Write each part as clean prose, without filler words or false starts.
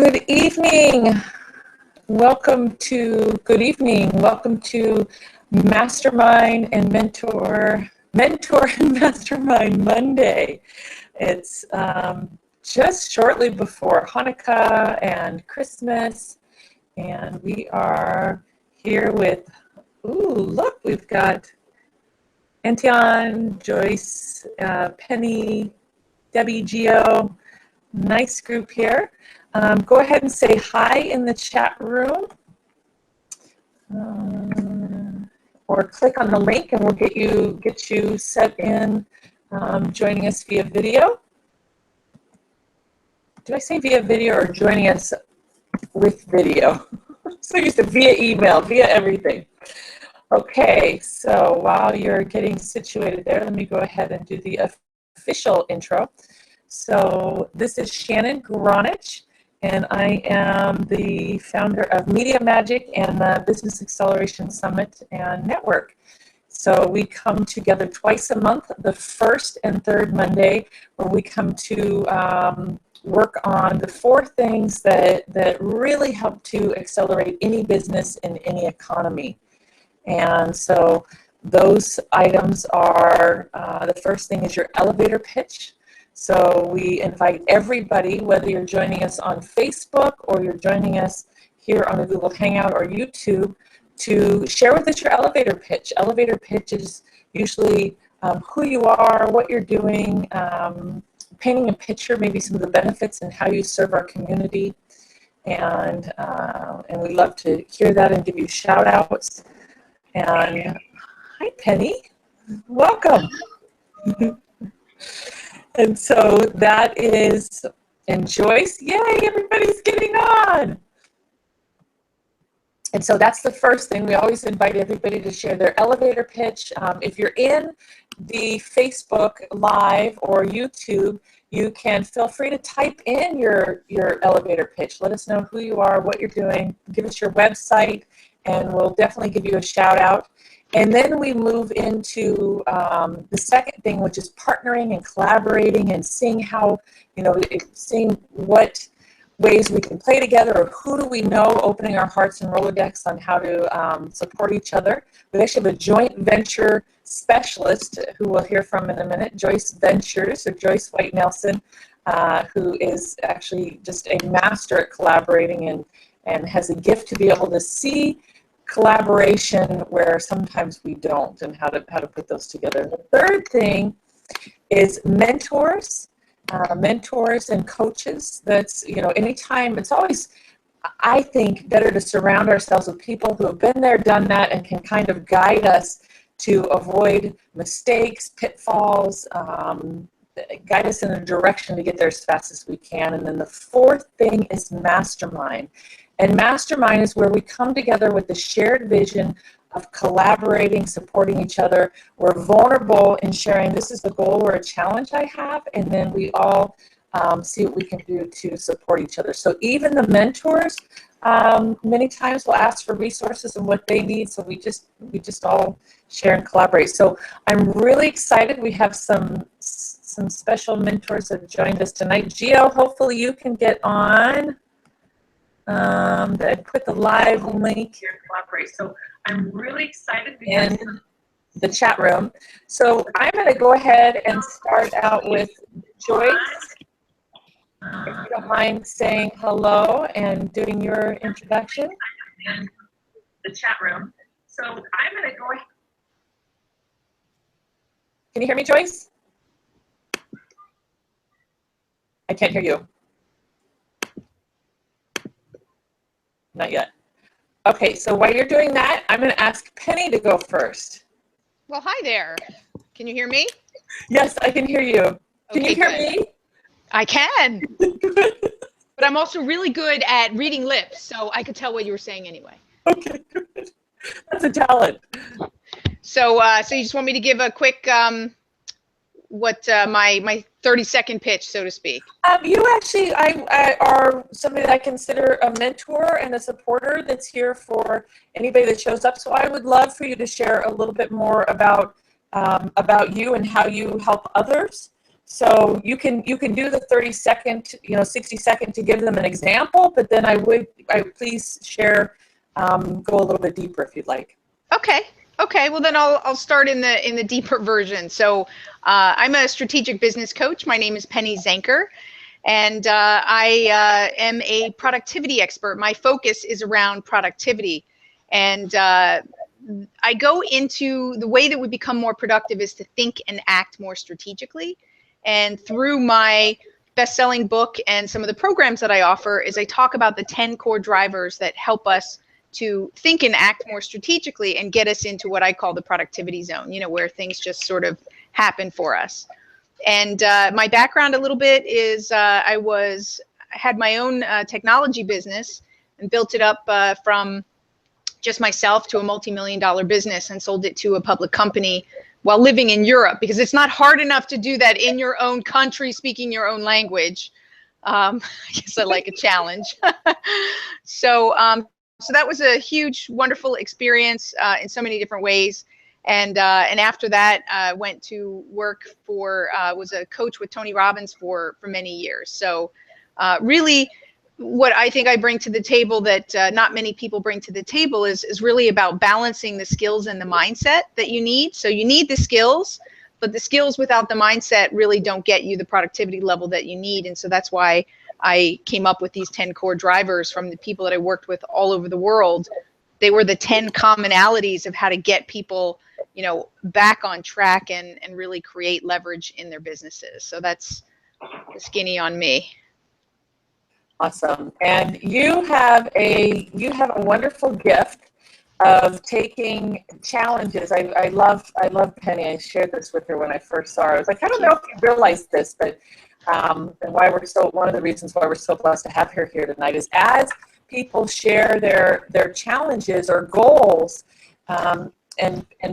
Good evening. Good evening. Welcome to Mastermind and Mentor and Mastermind Monday. It's just shortly before Hanukkah and Christmas, and we are here with, look, we've got Antoine, Joyce, Penny, Debbie, Geo. Nice group here. Go ahead and say hi in the chat room, or click on the link, and we'll get you set in joining us via video. Did I say via video or joining us with video? So used to via email, via everything. Okay, so while you're getting situated there, let me go ahead and do the official intro. So this is Shannon Gronich, and I am the founder of Media Magic and the Business Acceleration Summit and Network. So we come together twice a month, the first and third Monday, where we come to work on the 4 things that really help to accelerate any business in any economy. And so those items are, the first thing is your elevator pitch. So we invite everybody, whether you're joining us on Facebook or you're joining us here on the Google Hangout or YouTube, to share with us your elevator pitch. Elevator pitch is usually who you are, what you're doing, painting a picture, maybe some of the benefits and how you serve our community. And we love to hear that and give you shout outs. And hi, Penny. Welcome. And so that is, and Joyce, yay, everybody's getting on. And so that's the first thing. We always invite everybody to share their elevator pitch. If you're in the Facebook Live or YouTube, you can feel free to type in your elevator pitch. Let us know who you are, what you're doing, give us your website, and we'll definitely give you a shout out. And then we move into the second thing, which is partnering and collaborating and seeing how, seeing what ways we can play together, or who do we know, opening our hearts and Rolodex on how to support each other. We actually have a joint venture specialist who we'll hear from in a minute, Joyce Ventures, or Joyce White Nelson, who is actually just a master at collaborating and has a gift to be able to see collaboration where sometimes we don't, and how to put those together. The third thing is mentors and coaches. That's, anytime, it's always, I think, better to surround ourselves with people who have been there, done that, and can kind of guide us to avoid mistakes, pitfalls, guide us in a direction to get there as fast as we can. And then the fourth thing is Mastermind. And Mastermind is where we come together with the shared vision of collaborating, supporting each other. We're vulnerable in sharing, this is the goal or a challenge I have, and then we all see what we can do to support each other. So even the mentors, many times will ask for resources and what they need, so we just all share and collaborate. So I'm really excited. We have some special mentors that have joined us tonight. Geo, hopefully you can get on. I put the live link here to collaborate. So I'm really excited in the chat room. So I'm going to go ahead and start out with Joyce. If you don't mind saying hello and doing your introduction. In the chat room. So I'm going to go ahead. Can you hear me, Joyce? I can't hear you. Not yet. Okay, so while you're doing that, I'm going to ask Penny to go first. Well, hi there. Can you hear me? Yes, I can hear you. Can you hear me? I can. But I'm also really good at reading lips, so I could tell what you were saying anyway. Okay, good. That's a talent. So you just want me to give a quick my 30-second pitch, so to speak. You actually are somebody that I consider a mentor and a supporter that's here for anybody that shows up. So I would love for you to share a little bit more about you and how you help others. So you can do the 30-second, 60-second to give them an example, but then I please share, go a little bit deeper if you'd like. Okay. Okay. Well, then I'll start in the deeper version. So I'm a strategic business coach. My name is Penny Zanker, and I am a productivity expert. My focus is around productivity, and I go into the way that we become more productive is to think and act more strategically. And through my best-selling book and some of the programs that I offer is I talk about the 10 core drivers that help us to think and act more strategically and get us into what I call the productivity zone, where things just sort of happen for us. And my background a little bit is I had my own technology business and built it up from just myself to a multi-million-dollar business and sold it to a public company while living in Europe, because it's not hard enough to do that in your own country, speaking your own language. I guess I like a challenge. So that was a huge, wonderful experience in so many different ways. And after that, I went to work for, was a coach with Tony Robbins for many years. So really, what I think I bring to the table that not many people bring to the table is really about balancing the skills and the mindset that you need. So you need the skills, but the skills without the mindset really don't get you the productivity level that you need. And so that's why I came up with these 10 core drivers from the people that I worked with all over the world. They were the 10 commonalities of how to get people, back on track and really create leverage in their businesses. So that's the skinny on me. Awesome. And you have a wonderful gift of taking challenges. I love Penny. I shared this with her when I first saw her. I was like, I don't know if you realize this, but and one of the reasons why we're so blessed to have her here tonight is as people share their challenges or goals, and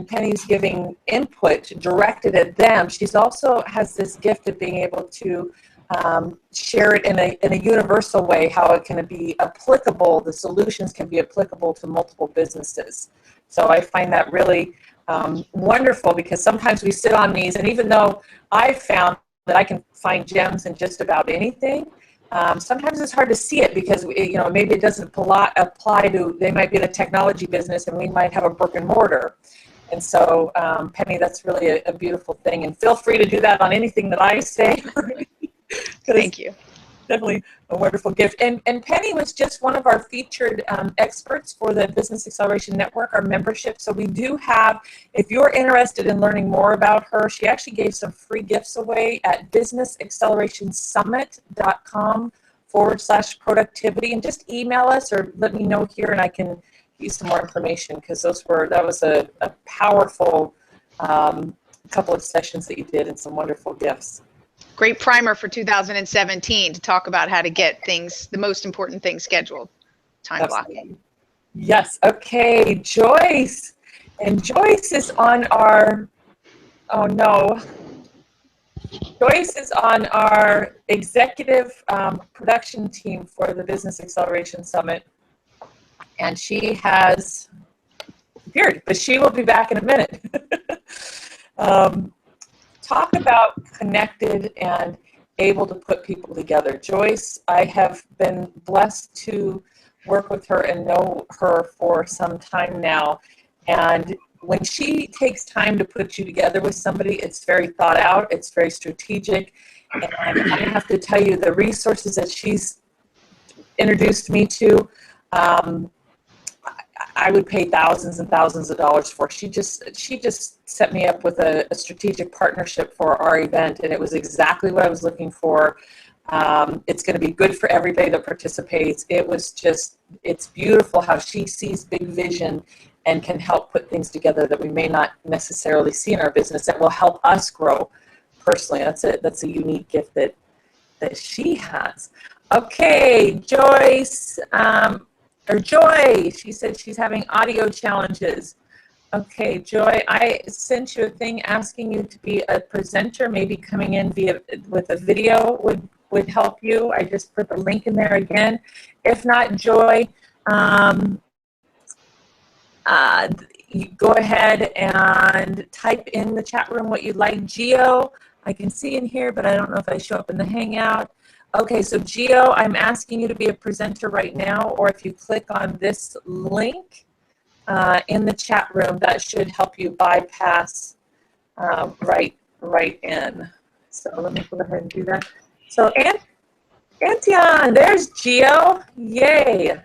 Penny's giving input directed at them. She's also has this gift of being able to share it in a universal way, how it can be applicable, the solutions can be applicable to multiple businesses. So I find that really wonderful, because sometimes we sit on these, and even though I've found that I can find gems in just about anything, sometimes it's hard to see it because maybe it doesn't apply to, they might be in a technology business and we might have a brick and mortar. And so Penny, that's really a beautiful thing, and feel free to do that on anything that I say. Thank you. Definitely a wonderful gift. And Penny was just one of our featured experts for the Business Acceleration Network, our membership. So we do have, if you're interested in learning more about her, she actually gave some free gifts away at businessaccelerationsummit.com/productivity. And just email us or let me know here and I can use some more information, because that was a powerful couple of sessions that you did and some wonderful gifts. Great primer for 2017 to talk about how to get things, the most important things scheduled. Time blocking. Yes. Okay, Joyce. And Joyce is on our, Joyce is on our executive production team for the Business Acceleration Summit. And she has appeared, but she will be back in a minute. Talk about connected and able to put people together. Joyce, I have been blessed to work with her and know her for some time now. And when she takes time to put you together with somebody, it's very thought out, it's very strategic. And I have to tell you, the resources that she's introduced me to, I would pay thousands and thousands of dollars for. She just set me up with a strategic partnership for our event, and it was exactly what I was looking for. It's going to be good for everybody that participates. It's beautiful how she sees big vision and can help put things together that we may not necessarily see in our business that will help us grow personally. That's a unique gift that she has. Okay, Joyce. Joy, she said she's having audio challenges. Okay, Joy, I sent you a thing asking you to be a presenter, maybe coming in with a video would help you. I just put the link in there again. If not, Joy, you go ahead and type in the chat room what you'd like. Geo I can see in here, but I don't know if I show up in the Hangout. Okay, so Geo, I'm asking you to be a presenter right now, or if you click on this link in the chat room, that should help you bypass right in. So let me go ahead and do that. So Antoine, there's Geo. Yay.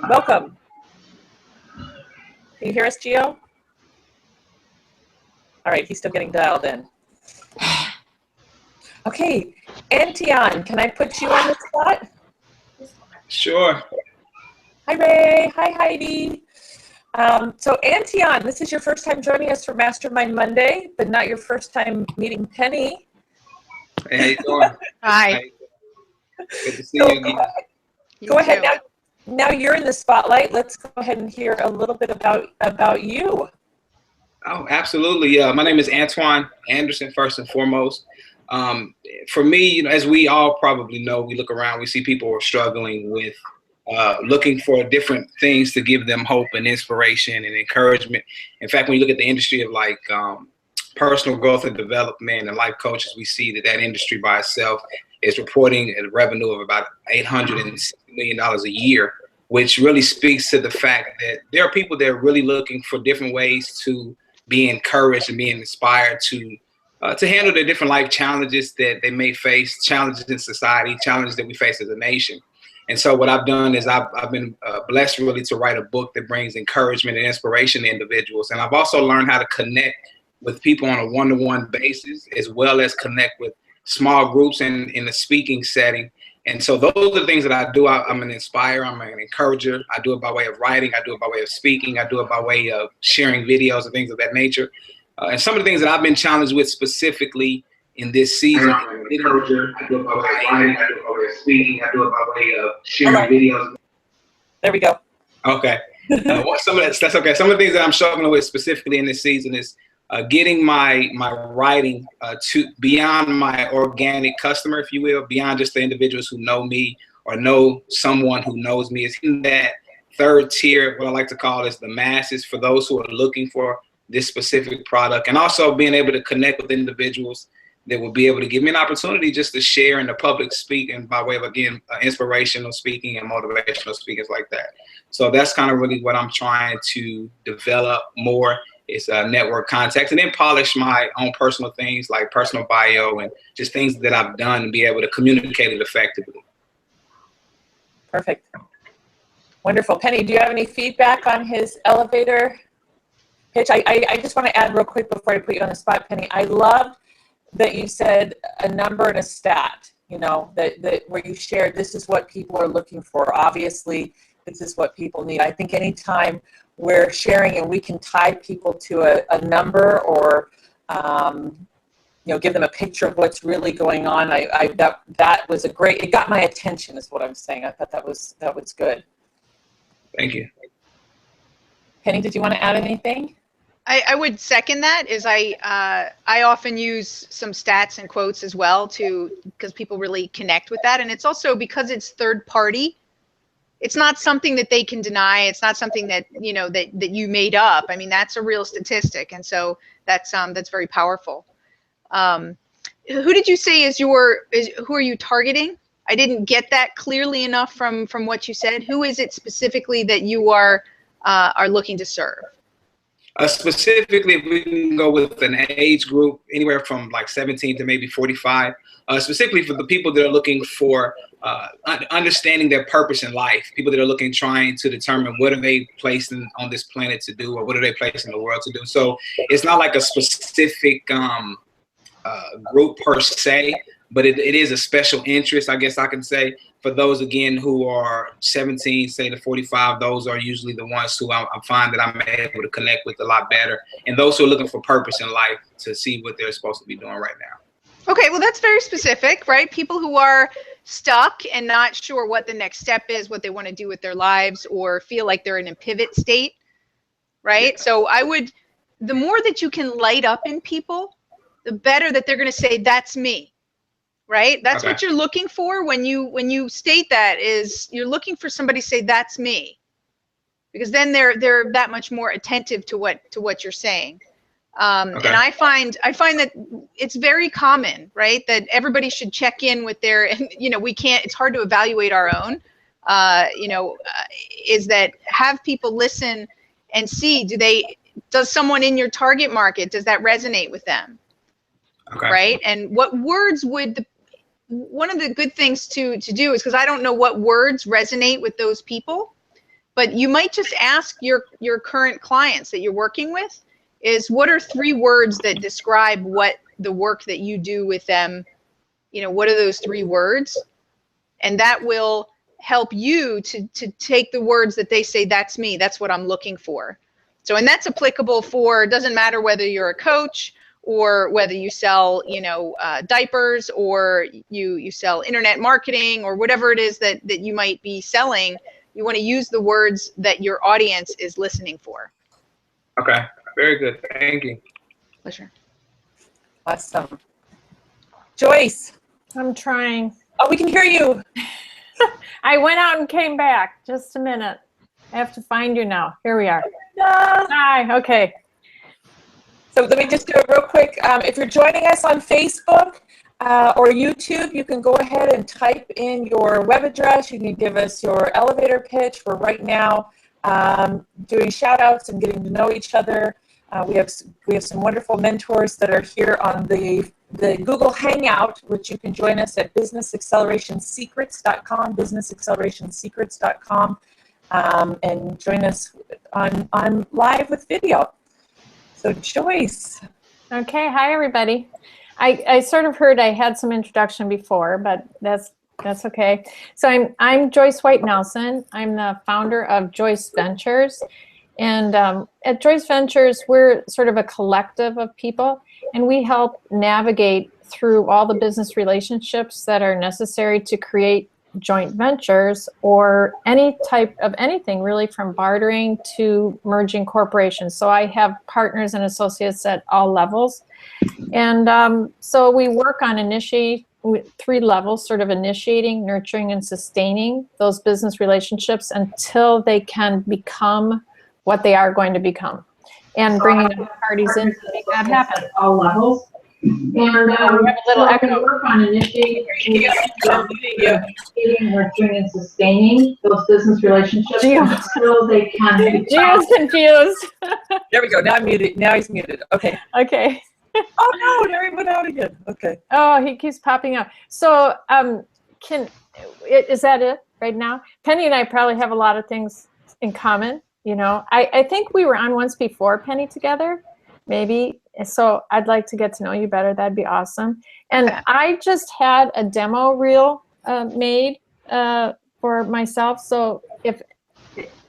Welcome. Can you hear us, Geo? All right, he's still getting dialed in. Okay, Antoine, can I put you on the spot? Sure. Hi, Ray. Hi, Heidi. So Antoine, this is your first time joining us for Mastermind Monday, but not your first time meeting Penny. Hey, how you doing? Hi. Good to see you again. Go ahead. Now you're in the spotlight. Let's go ahead and hear a little bit about you. Oh, absolutely. My name is Antoine Anderson, first and foremost. For me, you know, as we all probably know, we look around, we see people are struggling with looking for different things to give them hope and inspiration and encouragement. In fact, when you look at the industry of like personal growth and development and life coaches, we see that industry by itself is reporting a revenue of about $860 million a year, which really speaks to the fact that there are people that are really looking for different ways to be encouraged and being inspired to handle the different life challenges that they may face, challenges in society, challenges that we face as a nation. And so what I've done is I've been blessed really to write a book that brings encouragement and inspiration to individuals. And I've also learned how to connect with people on a one-to-one basis, as well as connect with small groups in the speaking setting. And so those are the things that I do. I'm an inspirer, I'm an encourager. I do it by way of writing, I do it by way of speaking, I do it by way of sharing videos and things of that nature. And some of the things that I've been challenged with specifically in this season. I'm an encourager, I do it by way of writing, I do it by way of speaking, I do it by way of sharing videos. There we go. Okay. That's okay. Some of the things that I'm struggling with specifically in this season is getting my writing to beyond my organic customer, if you will, beyond just the individuals who know me or know someone who knows me. It's in that third tier, what I like to call is the masses, for those who are looking for this specific product, and also being able to connect with individuals that will be able to give me an opportunity just to share in the public speaking by way of, again, inspirational speaking and motivational speakers like that. So that's kind of really what I'm trying to develop more. It's network contacts, and then polish my own personal things like personal bio and just things that I've done and be able to communicate it effectively. Perfect. Wonderful. Penny, do you have any feedback on his elevator pitch? I just want to add real quick before I put you on the spot, Penny. I loved that you said a number and a stat, you know, that where you shared this is what people are looking for. Obviously, this is what people need. I think anytime we're sharing and we can tie people to a number or you know, give them a picture of what's really going on, that was a great, it got my attention is what I'm saying. I thought that was good. Thank you. Penny, did you want to add anything? I would second that. Is I often use some stats and quotes as well because people really connect with that, and it's also because it's third party. It's not something that they can deny. It's not something that, you know, that you made up. I mean, that's a real statistic, and so that's very powerful. Who did you say who are you targeting? I didn't get that clearly enough from what you said. Who is it specifically that you are looking to serve? Specifically, if we can go with an age group anywhere from like 17 to maybe 45, specifically for the people that are looking for understanding their purpose in life, people that are trying to determine what are they placed on this planet to do, or what are they placed in the world to do. So it's not like a specific group per se, but it is a special interest, I guess I can say. For those, again, who are 17, say to 45, those are usually the ones who I find that I'm able to connect with a lot better. And those who are looking for purpose in life to see what they're supposed to be doing right now. Okay, well, that's very specific, right? People who are stuck and not sure what the next step is, what they want to do with their lives, or feel like they're in a pivot state, right? Yeah. So the more that you can light up in people, the better that they're going to say, that's me. Right? That's okay. What you're looking for when you state that, is you're looking for somebody to say, that's me, because then they're that much more attentive to what you're saying. And I find that it's very common, right, that everybody should check in with their, and we can't, it's hard to evaluate our own, is that have people listen and see, does someone in your target market, does that resonate with them? Okay. Right? And what words would one of the good things to do is, because I don't know what words resonate with those people, but you might just ask your current clients that you're working with, is what are 3 words that describe what the work that you do with them, what are those 3 words? And that will help you to take the words that they say, that's me, that's what I'm looking for. So, and that's applicable for, it doesn't matter whether you're a coach or whether you sell, diapers, or you sell internet marketing, or whatever it is that you might be selling. You want to use the words that your audience is listening for. Okay, very good. Thank you. Pleasure. Awesome. Joyce. I'm trying. Oh, we can hear you. I went out and came back. Just a minute. I have to find you now. Here we are. Hi. Okay. So let me just do it real quick. If you're joining us on Facebook or YouTube, you can go ahead and type in your web address. You can give us your elevator pitch. We're right now doing shout outs and getting to know each other. We have some wonderful mentors that are here on the Google Hangout, which you can join us at businessaccelerationsecrets.com, businessaccelerationsecrets.com, and join us on live with video. So Joyce. Okay. Hi, everybody. I sort of heard I had some introduction before, but that's okay. So I'm Joyce White Nelson. I'm the founder of Joyce Ventures. And at Joyce Ventures, we're sort of a collective of people, and we help navigate through all the business relationships that are necessary to create joint ventures, or any type of anything, really, from bartering to merging corporations. So I have partners and associates at all levels. And so we work on 3 levels, sort of initiating, nurturing, and sustaining those business relationships until they can become what they are going to become, and bringing parties in to make that happen at all levels. And we have a little echo. Work on initiating, nurturing, and sustaining those business relationships until they can become. Geo's confused. There we go. Now I'm muted. Now he's muted. Okay. Okay. Oh no! There he went out again. Okay. Oh, he keeps popping up. So, is that it right now? Penny and I probably have a lot of things in common. I think we were on once before, Penny, together, maybe. So I'd like to get to know you better. That'd be awesome. And I just had a demo reel made for myself. So if,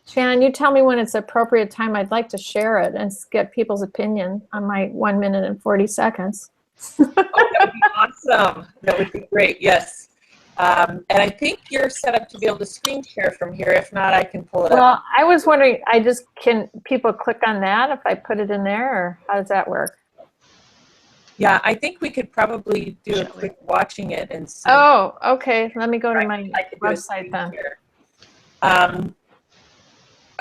Shannon, you tell me when it's appropriate time, I'd like to share it and get people's opinion on my 1 minute and 40 seconds. Oh, that would be awesome. That would be great. Yes. And I think you're set up to be able to screen share from here. If not, I can pull it up. Well, I was wondering, can people click on that if I put it in there, or how does that work? Yeah, I think we could probably do a quick watching it and see. Oh, okay. Let me go to my website then.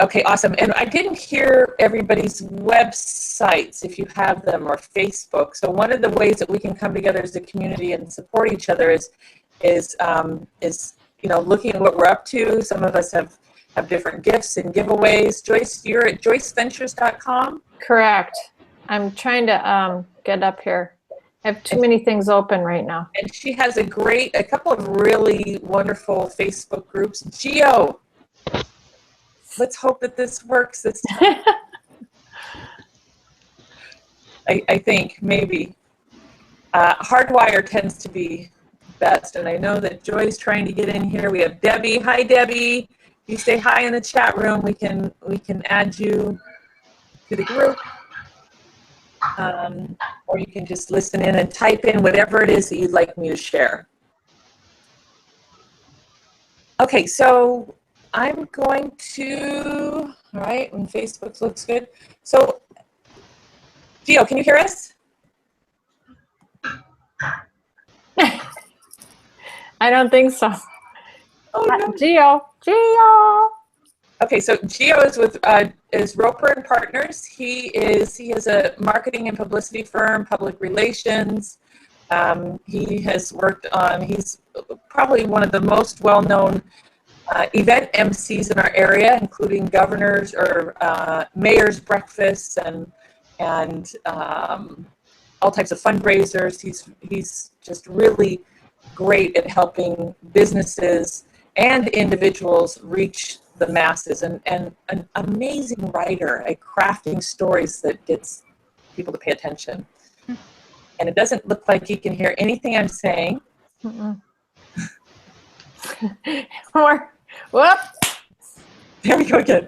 Okay, awesome. And I didn't hear everybody's websites, if you have them, or Facebook. So one of the ways that we can come together as a community and support each other is looking at what we're up to. Some of us have different gifts and giveaways. Joyce, you're at joyceventures.com? Correct. I'm trying to get up here. I have too many things open right now. And she has a couple of really wonderful Facebook groups. Geo, let's hope that this works this time. I think maybe. Hardwire tends to be best, and I know that Joy's trying to get in here. We have Debbie. Hi, Debbie. If you say hi in the chat room, we can add you to the group, or you can just listen in and type in whatever it is that you'd like me to share. Okay, so I'm going to, all right, when Facebook looks good. So, Geo, can you hear us? I don't think so. Oh, no. Geo. Okay, so Geo is with is Ropert and Partners. He has a marketing and publicity firm, public relations. He has worked on. He's probably one of the most well-known event MCs in our area, including governors or mayors' breakfasts and all types of fundraisers. He's just really great at helping businesses and individuals reach the masses, and an amazing writer at crafting stories that gets people to pay attention. And it doesn't look like he can hear anything I'm saying. Or, whoop. There we go again.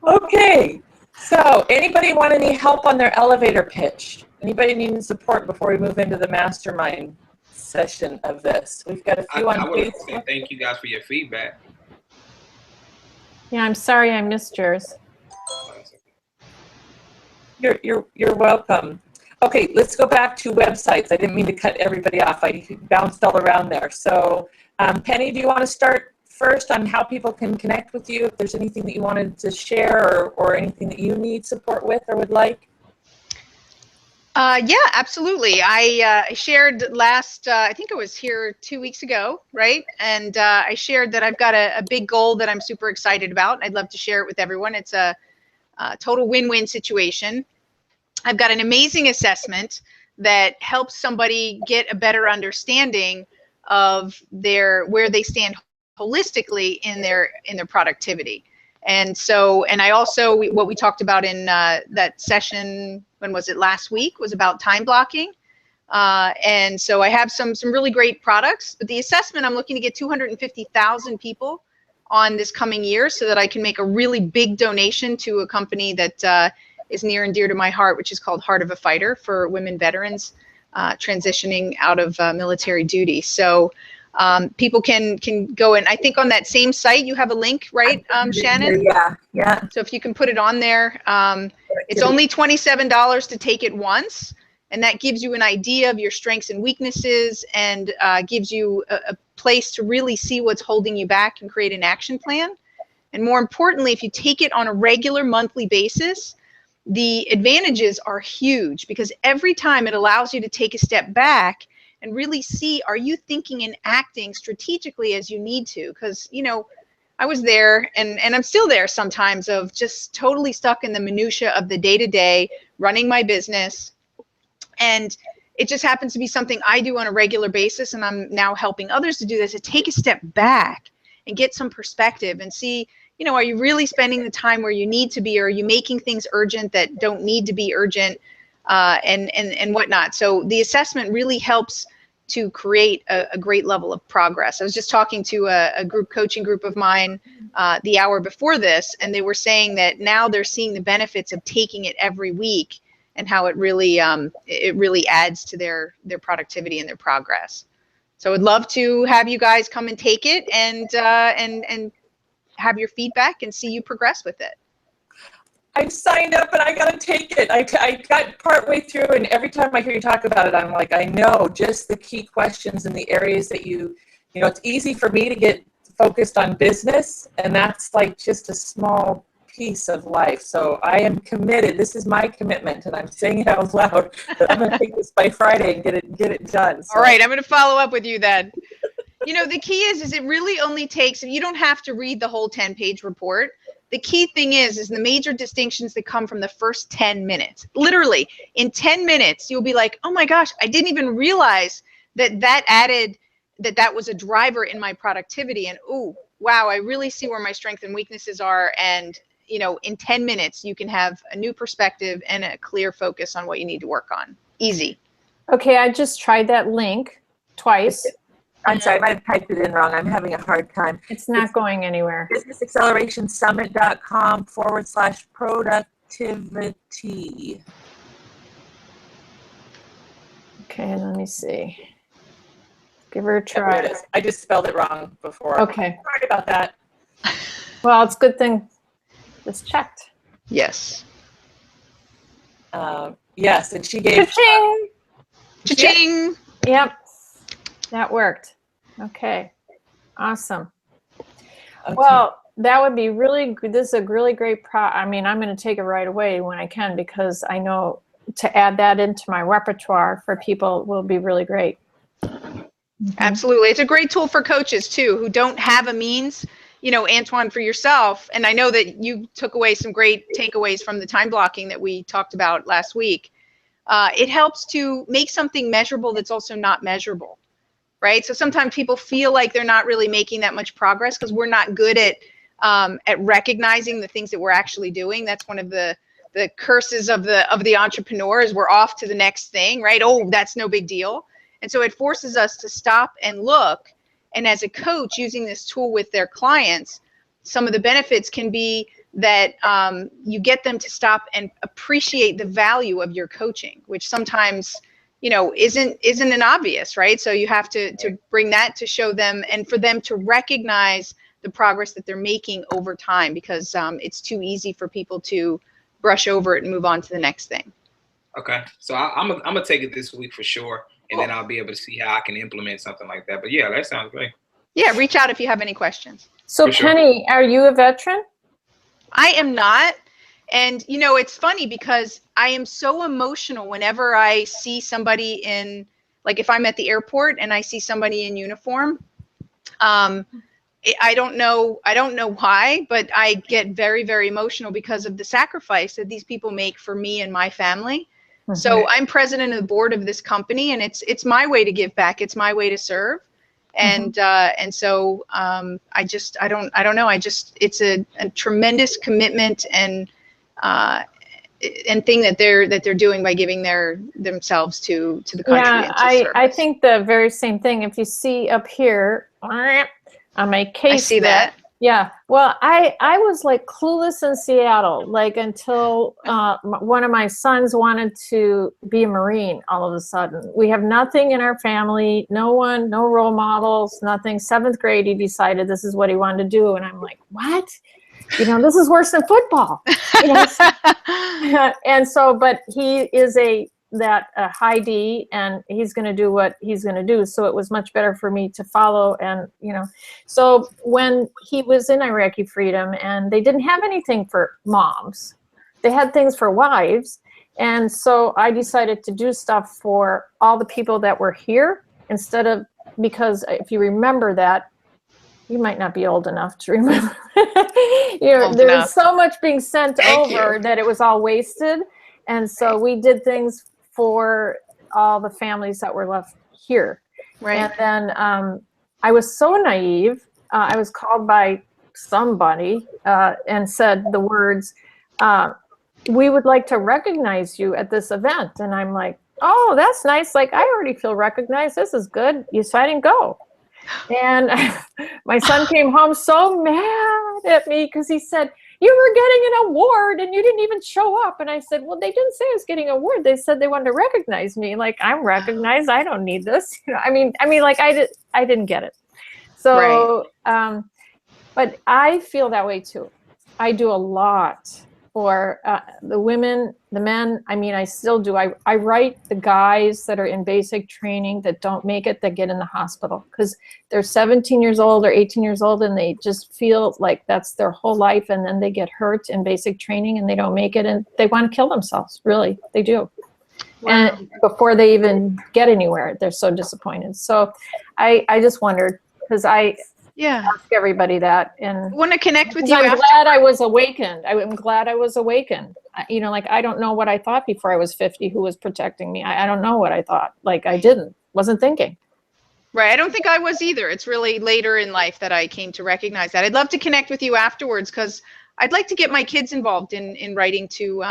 Okay, so anybody want any help on their elevator pitch? Anybody needing support before we move into the mastermind session of this? We've got a few on I would Facebook. say thank you guys for your feedback. Yeah, I'm sorry I missed yours. You're welcome. Okay, let's go back to websites. I didn't mean to cut everybody off. I bounced all around there. So, Penny, do you want to start first on how people can connect with you? If there's anything that you wanted to share or anything that you need support with or would like? Yeah, absolutely. I shared last, I think it was here 2 weeks ago, right? And I shared that I've got a big goal that I'm super excited about. I'd love to share it with everyone. It's a total win-win situation. I've got an amazing assessment that helps somebody get a better understanding of where they stand holistically in their productivity. And so, and I also, what we talked about in that session, when was it, last week, was about time blocking. And so I have some really great products, but the assessment, I'm looking to get 250,000 people on this coming year so that I can make a really big donation to a company that is near and dear to my heart, which is called Heart of a Fighter, for women veterans transitioning out of military duty. So people can go, and I think on that same site you have a link, right, Shannon? Yeah. So if you can put it on there, it's only $27 to take it once, and that gives you an idea of your strengths and weaknesses, and gives you a place to really see what's holding you back and create an action plan. And more importantly, if you take it on a regular monthly basis, the advantages are huge, because every time it allows you to take a step back and really see, are you thinking and acting strategically as you need to? Because, you know, I was there, and I'm still there sometimes, of just totally stuck in the minutia of the day-to-day, running my business. And it just happens to be something I do on a regular basis, and I'm now helping others to do this, to take a step back and get some perspective and see, you know, are you really spending the time where you need to be, or are you making things urgent that don't need to be urgent, and whatnot. So the assessment really helps to create a great level of progress. I was just talking to a group coaching group of mine the hour before this, and they were saying that now they're seeing the benefits of taking it every week, and how it really adds to their productivity and their progress. So I'd love to have you guys come and take it, and have your feedback and see you progress with it. I've signed up and I gotta take it. I got partway through, and every time I hear you talk about it, I'm like, I know just the key questions and the areas that you know, it's easy for me to get focused on business, and that's like just a small piece of life. So I am committed. This is my commitment, and I'm saying it out loud, that I'm gonna take this by Friday and get it done. So. All right, I'm gonna follow up with you then. You know, the key is it really only takes, you don't have to read the whole 10-page report. The key thing is the major distinctions that come from the first 10 minutes. Literally, in 10 minutes, you'll be like, oh my gosh, I didn't even realize that was a driver in my productivity. And oh, wow, I really see where my strengths and weaknesses are. And, you know, in 10 minutes, you can have a new perspective and a clear focus on what you need to work on. Easy. Okay, I just tried that link twice. I'm sorry, I might have typed it in wrong. I'm having a hard time. It's not going anywhere. businessaccelerationsummit.com/productivity. Okay, let me see. Give her a There try. it is. I just spelled it wrong before. Okay. Sorry about that. Well, it's a good thing it's checked. Yes. Yes, and she gave. Cha-ching! Cha-ching! Yep, that worked. Okay, awesome. Okay. Well, that would be really good. This is a really great I mean, I'm going to take it right away when I can, because I know to add that into my repertoire for people will be really great. Absolutely. It's a great tool for coaches too, who don't have a means, you know, Antoine, for yourself. And I know that you took away some great takeaways from the time blocking that we talked about last week. It helps to make something measurable that's also not measurable, right? So sometimes people feel like they're not really making that much progress because we're not good at recognizing the things that we're actually doing. That's one of the curses of the entrepreneur, is we're off to the next thing, right? Oh, that's no big deal. And so it forces us to stop and look. And as a coach using this tool with their clients, some of the benefits can be that you get them to stop and appreciate the value of your coaching, which sometimes, you know, isn't an obvious, right? So you have to bring that to show them, and for them to recognize the progress that they're making over time, because it's too easy for people to brush over it and move on to the next thing. Okay, so I'm gonna take it this week for sure, and then I'll be able to see how I can implement something like that. But yeah, that sounds great. Yeah, reach out if you have any questions. So Penny, are you a veteran? I am not. And, you know, it's funny because I am so emotional whenever I see somebody in, like if I'm at the airport and I see somebody in uniform. I don't know why, but I get very, very emotional because of the sacrifice that these people make for me and my family. Mm-hmm. So I'm president of the board of this company, and it's my way to give back. It's my way to serve. And so I don't know. It's a tremendous commitment and thing that they're doing by giving themselves to the country. Yeah, and to I think the very same thing. If you see up here on my case, I see that. Yeah. Well, I was like clueless in Seattle, like until one of my sons wanted to be a Marine all of a sudden. We have nothing in our family, no role models, nothing. 7th grade, he decided this is what he wanted to do. And I'm like, what? You know, this is worse than football. You know? And so, but he is a high D, and he's going to do what he's going to do. So it was much better for me to follow. And, you know, so when he was in Iraqi Freedom, and they didn't have anything for moms, they had things for wives. And so I decided to do stuff for all the people that were here instead of, because if you remember that, you might not be old enough to remember. There was so much being sent over that it was all wasted. And so we did things for all the families that were left here. Right. And then I was so naive. I was called by somebody and said the words, we would like to recognize you at this event. And I'm like, oh, that's nice. Like, I already feel recognized. This is good. So I didn't go. And my son came home so mad at me because he said, you were getting an award and you didn't even show up. And I said, well, they didn't say I was getting an award. They said they wanted to recognize me. Like, I'm recognized. I don't need this. You know, I mean, like I didn't get it. So, but I feel that way too. I do a lot for the women, the men. I mean, I still do. I write the guys that are in basic training that don't make it, that get in the hospital because they're 17 years old or 18 years old and they just feel like that's their whole life, and then they get hurt in basic training and they don't make it and they want to kill themselves. Really, they do. Wow. And before they even get anywhere, they're so disappointed. So I just wondered, because I ask everybody that, and I want to connect with you. I'm glad I was awakened. I'm glad I was awakened. You know, like, I don't know what I thought before I was 50 who was protecting me. I don't know what I thought. Like, I wasn't thinking. Right. I don't think I was either. It's really later in life that I came to recognize that. I'd love to connect with you afterwards, because I'd like to get my kids involved in writing to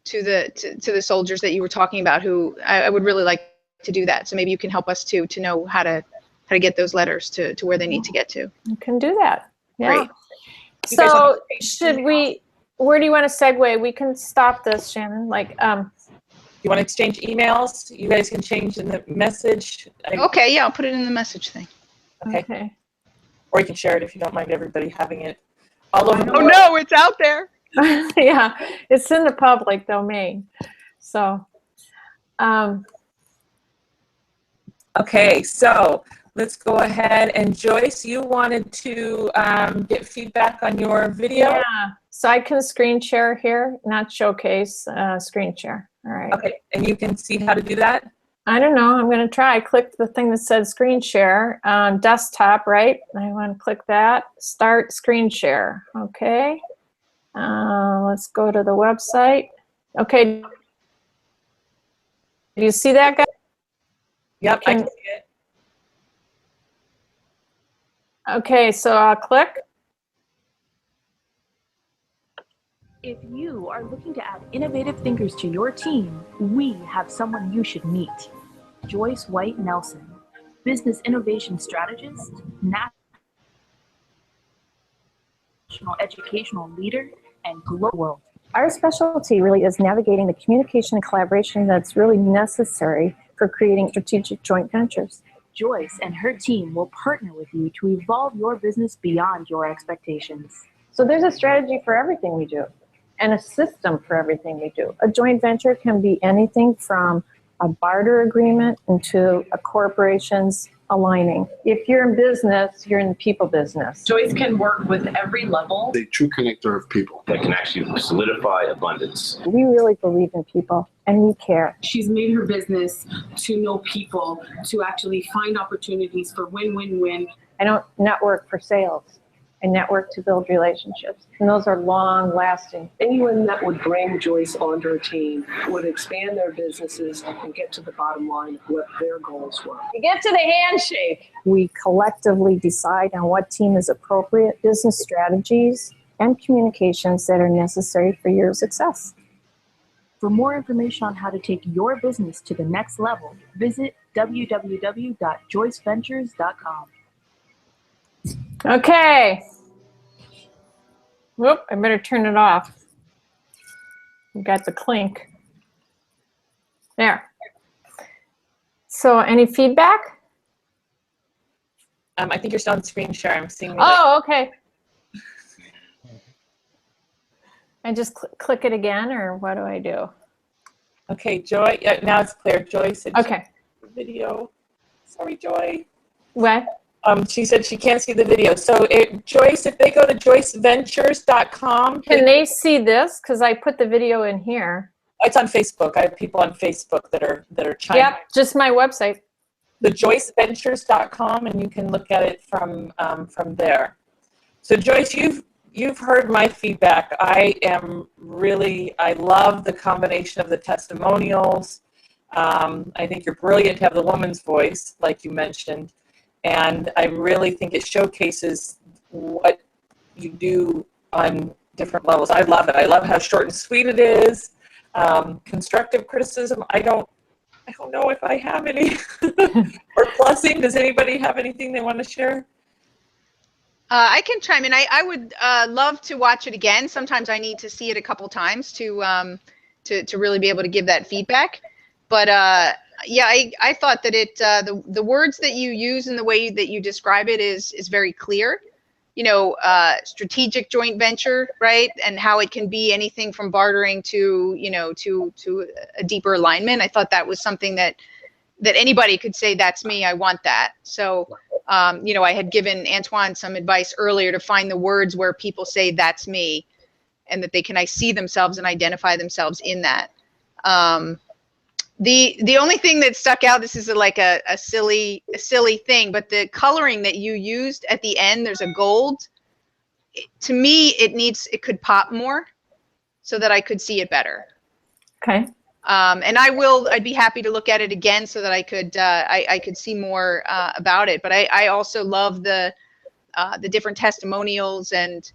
the soldiers that you were talking about, who I would really like to do that. So maybe you can help us to know how to get those letters to where they need to get to. You can do that. Yeah. Great. So where do you want to segue? We can stop this, Shannon. Like, you want to exchange emails? You guys can change in the message. Okay, yeah, I'll put it in the message thing. Okay. Or you can share it if you don't mind everybody having it all over the world. Oh no, it's out there. Yeah, it's in the public domain. So, okay, so let's go ahead. And Joyce, you wanted to get feedback on your video? Yeah, so I can screen share here, not showcase, screen share. All right. Okay, and you can see how to do that? I don't know, I'm gonna try. Click the thing that said screen share, desktop, right? I wanna click that, start screen share, okay. Let's go to the website. Okay, do you see that, guy? Yep, I can see it. Okay, so I'll click. If you are looking to add innovative thinkers to your team, we have someone you should meet. Joyce White Nelson, business innovation strategist, national educational leader, and global world. Our specialty really is navigating the communication and collaboration that's really necessary for creating strategic joint ventures. Joyce and her team will partner with you to evolve your business beyond your expectations. So there's a strategy for everything we do and a system for everything we do. A joint venture can be anything from a barter agreement into a corporation's aligning. If you're in business, you're in the people business. Joyce can work with every level. A true connector of people. That can actually solidify abundance. We really believe in people and we care. She's made her business to know people, to actually find opportunities for win-win-win. I don't network for sales. I network to build relationships, and those are long lasting. Anyone that would bring Joyce onto her team would expand their businesses and get to the bottom line of what their goals were. You get to the handshake. We collectively decide on what team is appropriate, business strategies, and communications that are necessary for your success. For more information on how to take your business to the next level, visit www.joyceventures.com. Okay. Whoop, I better turn it off. We got the clink. There. So any feedback? I think you're still on screen share. I'm seeing. Oh, okay. I just click it again, or what do I do? Okay, Joy. Now it's clear. Joyce. Okay. Video. Sorry, Joy. What? She said she can't see the video. So, Joyce, if they go to joyceventures.com. Can they see this? Because I put the video in here. It's on Facebook. I have people on Facebook that are chiming. Yep, just my website. The joyceventures.com, and you can look at it from there. So, Joyce, you've heard my feedback. I love the combination of the testimonials. I think you're brilliant to have the woman's voice, like you mentioned. And I really think it showcases what you do on different levels. I love it. I love how short and sweet it is. Constructive criticism, I don't know if I have any. Or plussing, does anybody have anything they want to share? I can chime in. I would love to watch it again. Sometimes I need to see it a couple times to really be able to give that feedback. But yeah, I thought that the words that you use and the way that you describe it is very clear. You know, strategic joint venture, right? And how it can be anything from bartering to, you know, to a deeper alignment. I thought that was something that anybody could say, that's me, I want that. So, you know, I had given Antoine some advice earlier to find the words where people say, that's me, and that they can see themselves and identify themselves in that. The only thing that stuck out, this is like a silly thing, but the coloring that you used at the end, there's a gold. To me, it could pop more so that I could see it better. Okay. And I'd be happy to look at it again so that I could see more about it. But I also love the different testimonials and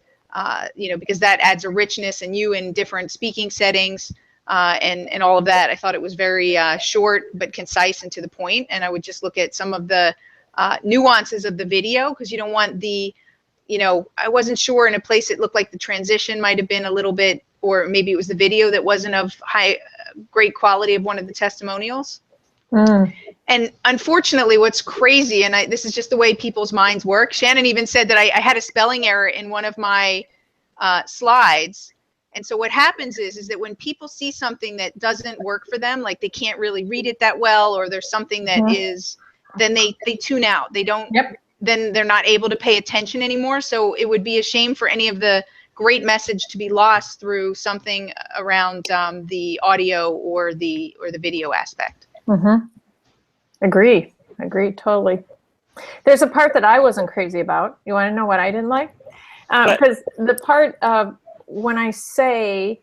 you know, because that adds a richness, and you in different speaking settings. And all of that. I thought it was very short but concise and to the point. And I would just look at some of the nuances of the video, because you don't want the, you know, I wasn't sure in a place it looked like the transition might have been a little bit, or maybe it was the video that wasn't of great quality of one of the testimonials. And unfortunately, what's crazy, and this is just the way people's minds work. Shannon even said that I had a spelling error in one of my slides. And so what happens is that when people see something that doesn't work for them, like they can't really read it that well, or there's something that is then they tune out. They don't. Yep. Then they're not able to pay attention anymore. So it would be a shame for any of the great message to be lost through something around the audio or the video aspect. Mm-hmm. Agree totally. There's a part that I wasn't crazy about. You want to know what I didn't like? Because the part of when I say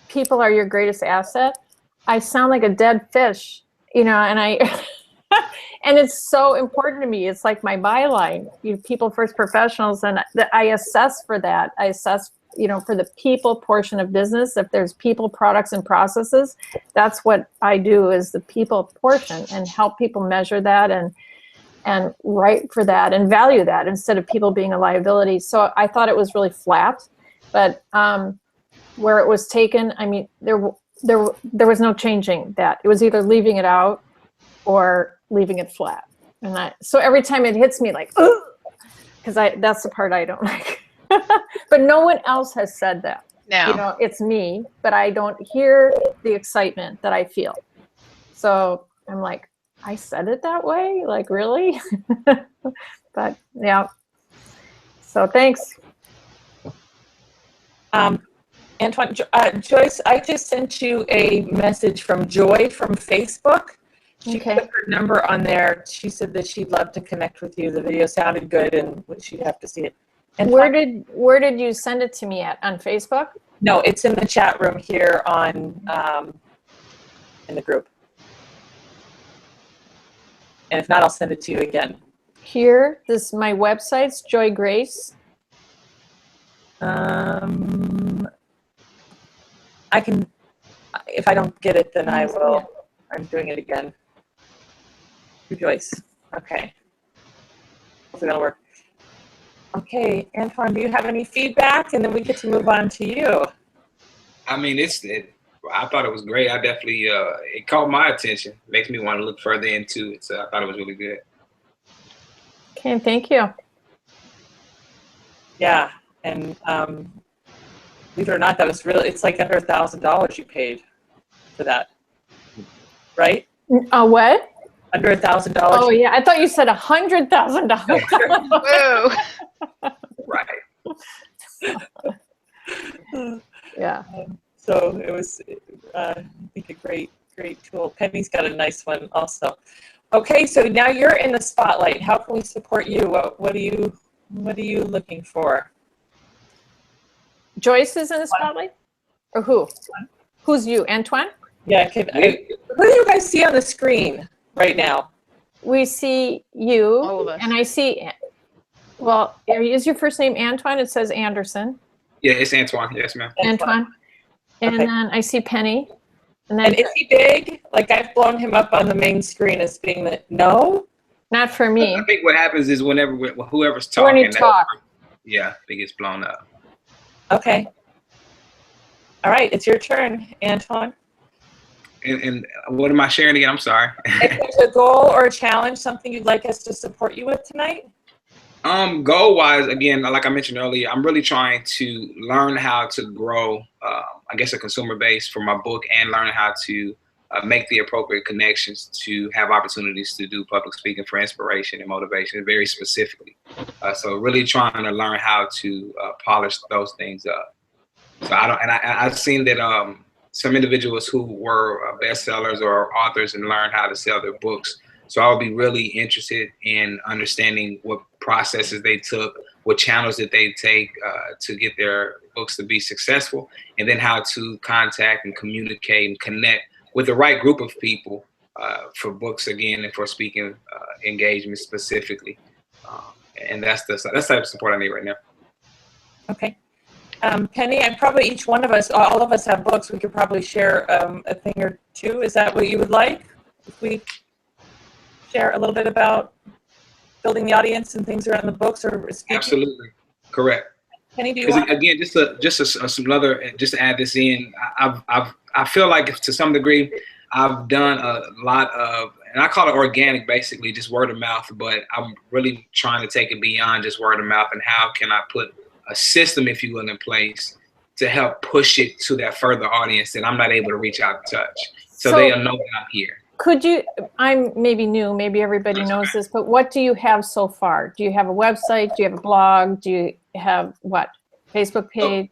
people are your greatest asset, I sound like a dead fish, you know, and I and it's so important to me. It's like my byline, people first professionals, and I assess for that. I assess, you know, for the people portion of business. If there's people, products, and processes, that's what I do, is the people portion, and help people measure that and write for that and value that, instead of people being a liability. So I thought it was really flat, but where it was taken, I mean, there was no changing that. It was either leaving it out or leaving it flat. And so every time it hits me, like, because that's the part I don't like. But no one else has said that. No. You know, it's me, but I don't hear the excitement that I feel. So I'm like, I said it that way? Like, really? But yeah. So thanks. Antoine, Joyce, I just sent you a message from Joy from Facebook. She put her number on there. She said that she'd love to connect with you. The video sounded good, and she'd have to see it. And where did you send it to me at? On Facebook? No, it's in the chat room here on in the group. And if not, I'll send it to you again. Here, my website's Joy Grace. I can, if I don't get it, then I will. I'm doing it again. Joyce. Okay. Hopefully that'll work. Okay, Antoine, do you have any feedback? And then we get to move on to you. I mean, I thought it was great. I definitely, it caught my attention. Makes me want to look further into it. So I thought it was really good. Okay, thank you. Yeah, and believe it or not, that was really, it's like under $1,000 you paid for that, right? What? Under $1,000. Oh yeah, I thought you said $100,000. Whoa. Right. Yeah. So it was, I think, a great tool. Penny's got a nice one also. Okay, so now you're in the spotlight. How can we support you? What are you looking for? Joyce is in the spotlight, or who? Who's you, Antoine? Yeah. Who do you guys see on the screen right now? We see you. All of us. And I see. Well, is your first name Antoine? It says Anderson. Yeah, it's Antoine. Yes, ma'am. Antoine. And Okay. then I see Penny. And then And is he big? Like, I've blown him up on the main screen as being the, no? not for me. I think what happens is whenever whoever's When talking, you talk. yeah, it gets blown up. Okay. All right, it's your turn, Antoine. And what am I sharing again? I'm sorry. If there's a goal or a challenge, something you'd like us to support you with tonight? Goal wise, again, like I mentioned earlier, I'm really trying to learn how to grow, I guess, a consumer base for my book, and learn how to make the appropriate connections to have opportunities to do public speaking for inspiration and motivation, very specifically. So really trying to learn how to polish those things up. So I've seen that some individuals who were bestsellers or authors and learned how to sell their books. So I would be really interested in understanding what processes they took, what channels did they take to get their books to be successful, and then how to contact and communicate and connect with the right group of people for books, again, and for speaking engagement specifically. And that's the type of support I need right now. Okay. Penny, and probably each one of us, all of us have books. We could probably share a thing or two. Is that what you would like? If we share a little bit about building the audience and things around the books or speaking? Absolutely. Correct. Penny, do you want? Again, just to add this in, I feel like to some degree, I've done a lot of, and I call it organic, basically just word of mouth, but I'm really trying to take it beyond just word of mouth, and how can I put a system, if you will, in place to help push it to that further audience that I'm not able to reach out and touch. So they'll know that I'm here. could you, I'm maybe new, maybe everybody knows this, but what do you have so far? Do you have a website? Do you have a blog? Do you have what? Facebook page?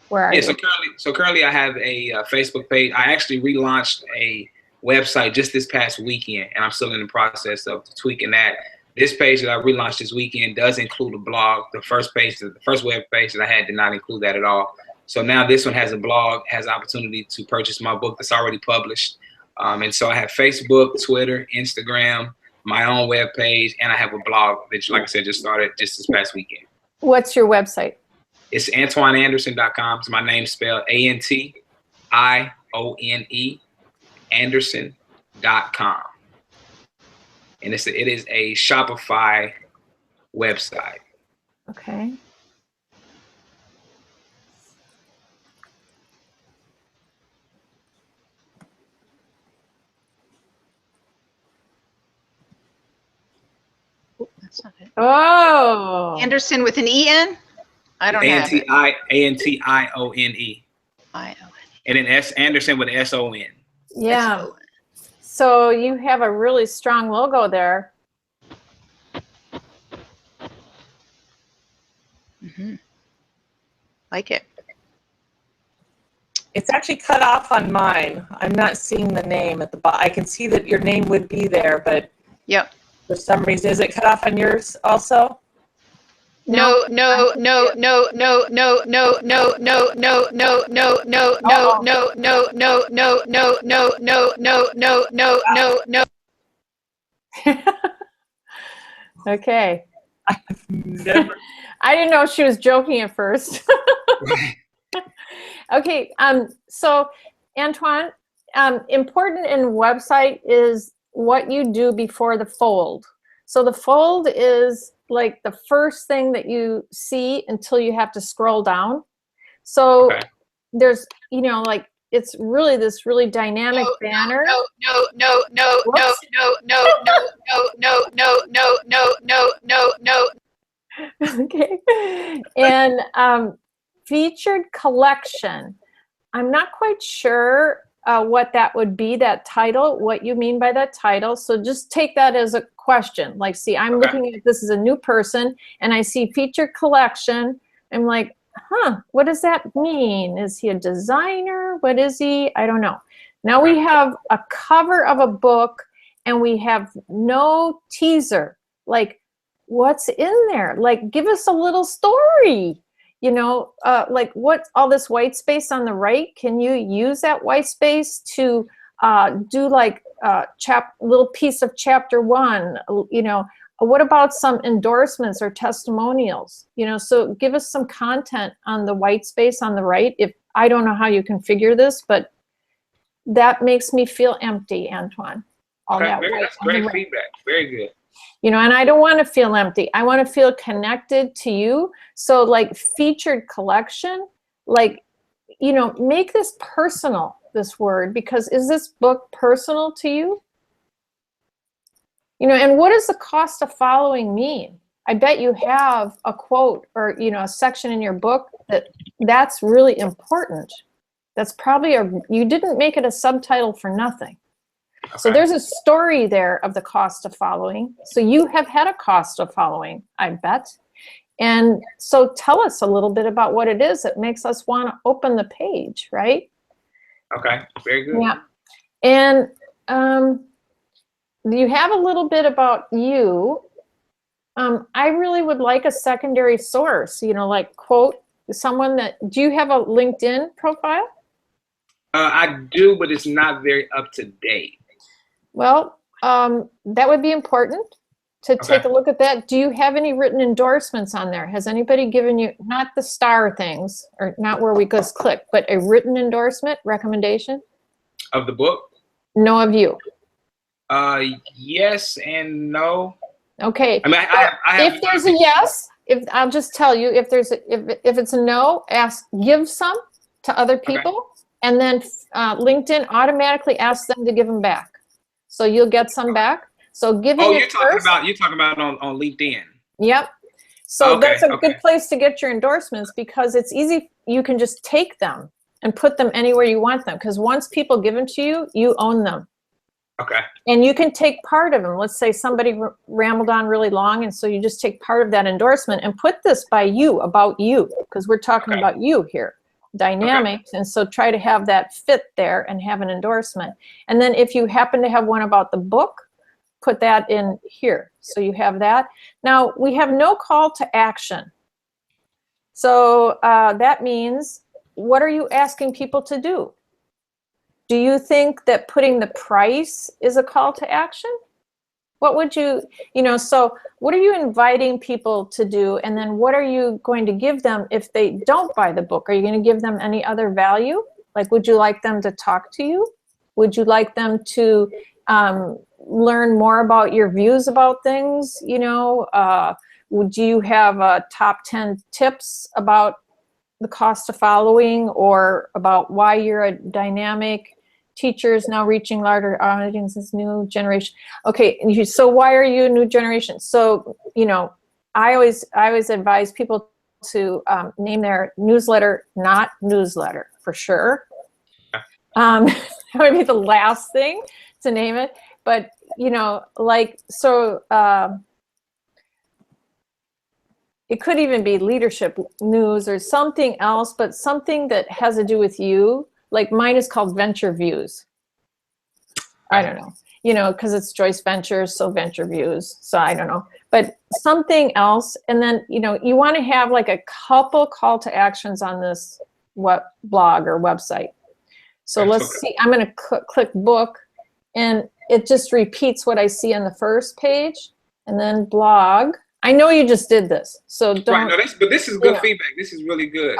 Where are you? So currently I have a Facebook page. I actually relaunched a website just this past weekend, and I'm still in the process of tweaking that. This page that I relaunched this weekend does include a blog. The first web page that I had did not include that at all. So now this one has a blog, has opportunity to purchase my book that's already published. And so I have Facebook, Twitter, Instagram, my own web page, and I have a blog that, like I said, just started just this past weekend. What's your website? It's AntoineAnderson.com. It's my name spelled ANTIONE, Anderson.com. And it is a Shopify website. Okay. That's not it. Oh. Anderson with an E-N? I don't have it. Antione. I-O-N. And then Anderson with S-O-N. Yeah. So you have a really strong logo there. Mm-hmm. Like it. It's actually cut off on mine. I'm not seeing the name at the bottom. I can see that your name would be there, but Yep. for some reason, is it cut off on yours also? No. Okay. Never. I didn't know she was joking at first. Okay. So Antoine, important in website is what you do before the fold. So the fold is like the first thing that you see until you have to scroll down. So there's, like it's really this really dynamic banner. Okay. And featured collection. I'm not quite sure what that would be, that title, what you mean by that title. So just take that as a question. Like, see, I'm looking at this as a new person and I see featured collection. I'm like, what does that mean? Is he a designer? What is he? I don't know. Now we have a cover of a book and we have no teaser. Like, what's in there? Like, give us a little story. Like what, all this white space on the right, can you use that white space to do like little piece of chapter 1? What about some endorsements or testimonials? So give us some content on the white space on the right. If I don't know how you configure this, but that makes me feel empty, Antoine. That's great feedback. Very good. And I don't want to feel empty. I want to feel connected to you. So like featured collection, like, make this personal, this word, because is this book personal to you? And what does the cost of following mean? I bet you have a quote or, a section in your book that's really important. That's probably you didn't make it a subtitle for nothing. Okay. So there's a story there of the cost of following. So you have had a cost of following, I bet. And so tell us a little bit about what it is that makes us want to open the page, right? Okay, very good. Yeah. And you have a little bit about you. I really would like a secondary source, like quote someone do you have a LinkedIn profile? I do, but it's not very up to date. Well, that would be important to take a look at that. Do you have any written endorsements on there? Has anybody given you, not the star things, or not where we just click, but a written endorsement, recommendation? Of the book? No, of you. Yes and no. Okay. I mean, if there's a yes, I'll just tell you, if it's a no, give some to other people, and then LinkedIn automatically asks them to give them back. So you'll get some back. So giving it first. You're talking about on LinkedIn. Yep. So that's a good place to get your endorsements, because it's easy. You can just take them and put them anywhere you want them, because once people give them to you, you own them. Okay. And you can take part of them. Let's say somebody rambled on really long, and so you just take part of that endorsement and put this by you, about you, because we're talking about you here, dynamics. And so try to have that fit there and have an endorsement. And then if you happen to have one about the book, put that in here. So you have that. Now, we have no call to action. So that means, what are you asking people to do? Do you think that putting the price is a call to action? What would you, so what are you inviting people to do? And then what are you going to give them if they don't buy the book? Are you going to give them any other value? Like, would you like them to talk to you? Would you like them to learn more about your views about things? Would you have top 10 tips about the cost of following, or about why you're a dynamic teacher is now reaching larger audiences, new generation? Okay, so why are you a new generation? So, I always advise people to name their newsletter not newsletter, for sure. That would be the last thing to name it. But, it could even be leadership news or something else, but something that has to do with you. Like mine is called Venture Views. I don't know, because it's Joyce Ventures, so Venture Views. So I don't know, but something else. And then, you want to have like a couple call to actions on this blog or website. So let's see, I'm going to click book, and it just repeats what I see on the first page, and then blog. I know you just did this, so don't. Right, no, but this is good feedback. This is really good.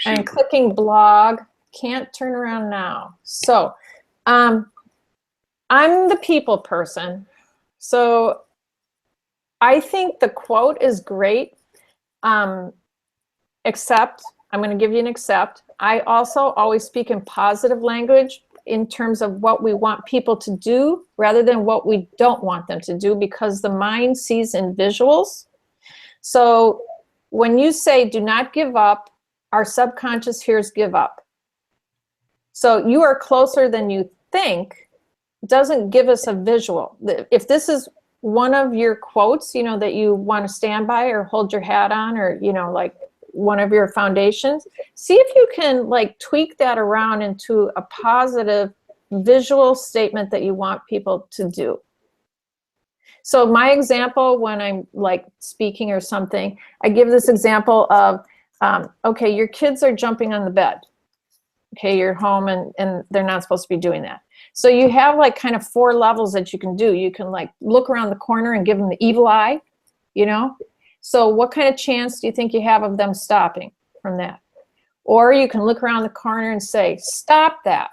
And clicking blog, can't turn around now. So I'm the people person. So I think the quote is great. Except, I'm going to give you an except. I also always speak in positive language in terms of what we want people to do rather than what we don't want them to do, because the mind sees in visuals. So when you say do not give up, our subconscious hears give up. So you are closer than you think doesn't give us a visual. If this is one of your quotes, that you want to stand by or hold your hat on, or, like one of your foundations, see if you can like tweak that around into a positive visual statement that you want people to do. So my example, when I'm like speaking or something, I give this example of, okay, your kids are jumping on the bed. Okay, you're home and they're not supposed to be doing that. So you have like kind of 4 levels that you can do. You can like look around the corner and give them the evil eye, So what kind of chance do you think you have of them stopping from that? Or you can look around the corner and say, stop that.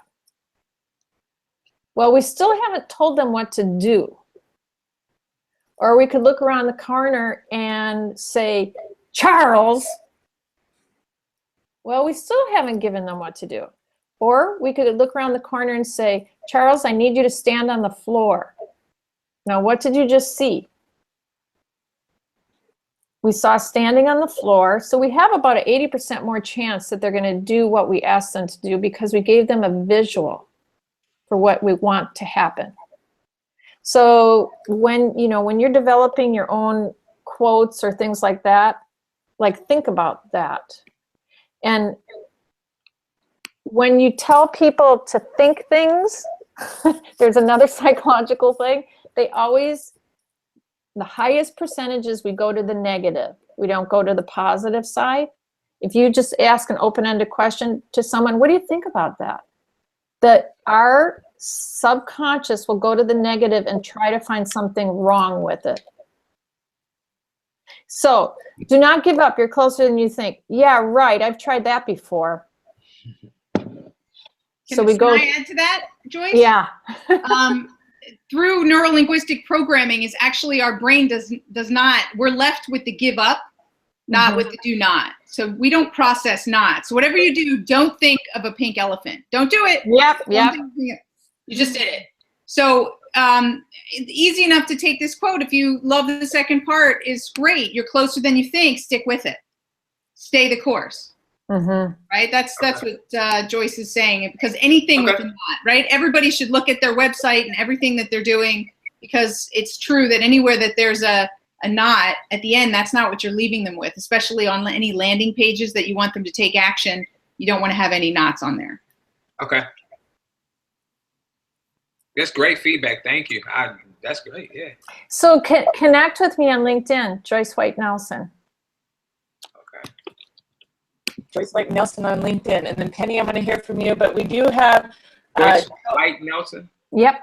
Well, we still haven't told them what to do. Or we could look around the corner and say, Charles. Well, we still haven't given them what to do. Or we could look around the corner and say, Charles, I need you to stand on the floor. Now, what did you just see? We saw standing on the floor. So we have about an 80% more chance that they're going to do what we asked them to do because we gave them a visual for what we want to happen. So when you're developing your own quotes or things like that, like think about that. And when you tell people to think things, there's another psychological thing. They always, the highest percentages, we go to the negative. We don't go to the positive side. If you just ask an open-ended question to someone, what do you think about that? That our subconscious will go to the negative and try to find something wrong with it. So do not give up. You're closer than you think. Yeah, right. I've tried that before. Can I add to that, Joyce? Yeah. Through neurolinguistic programming is actually our brain does not, we're left with the give up, not with the do not. So we don't process not. So whatever you do, don't think of a pink elephant. Don't do it. Yep. You just did it. So easy enough to take this quote. If you love the second part, is great. You're closer than you think. Stick with it. Stay the course. Right? That's what Joyce is saying, because anything with a knot, right? Everybody should look at their website and everything that they're doing, because it's true that anywhere that there's a knot at the end, that's not what you're leaving them with, especially on any landing pages that you want them to take action. You don't want to have any knots on there. Okay. That's great feedback. Thank you. That's great. Yeah. So connect with me on LinkedIn, Joyce White Nelson. Okay. Joyce White Nelson on LinkedIn. And then Penny, I'm going to hear from you, but we do have Joyce White Nelson. Yep.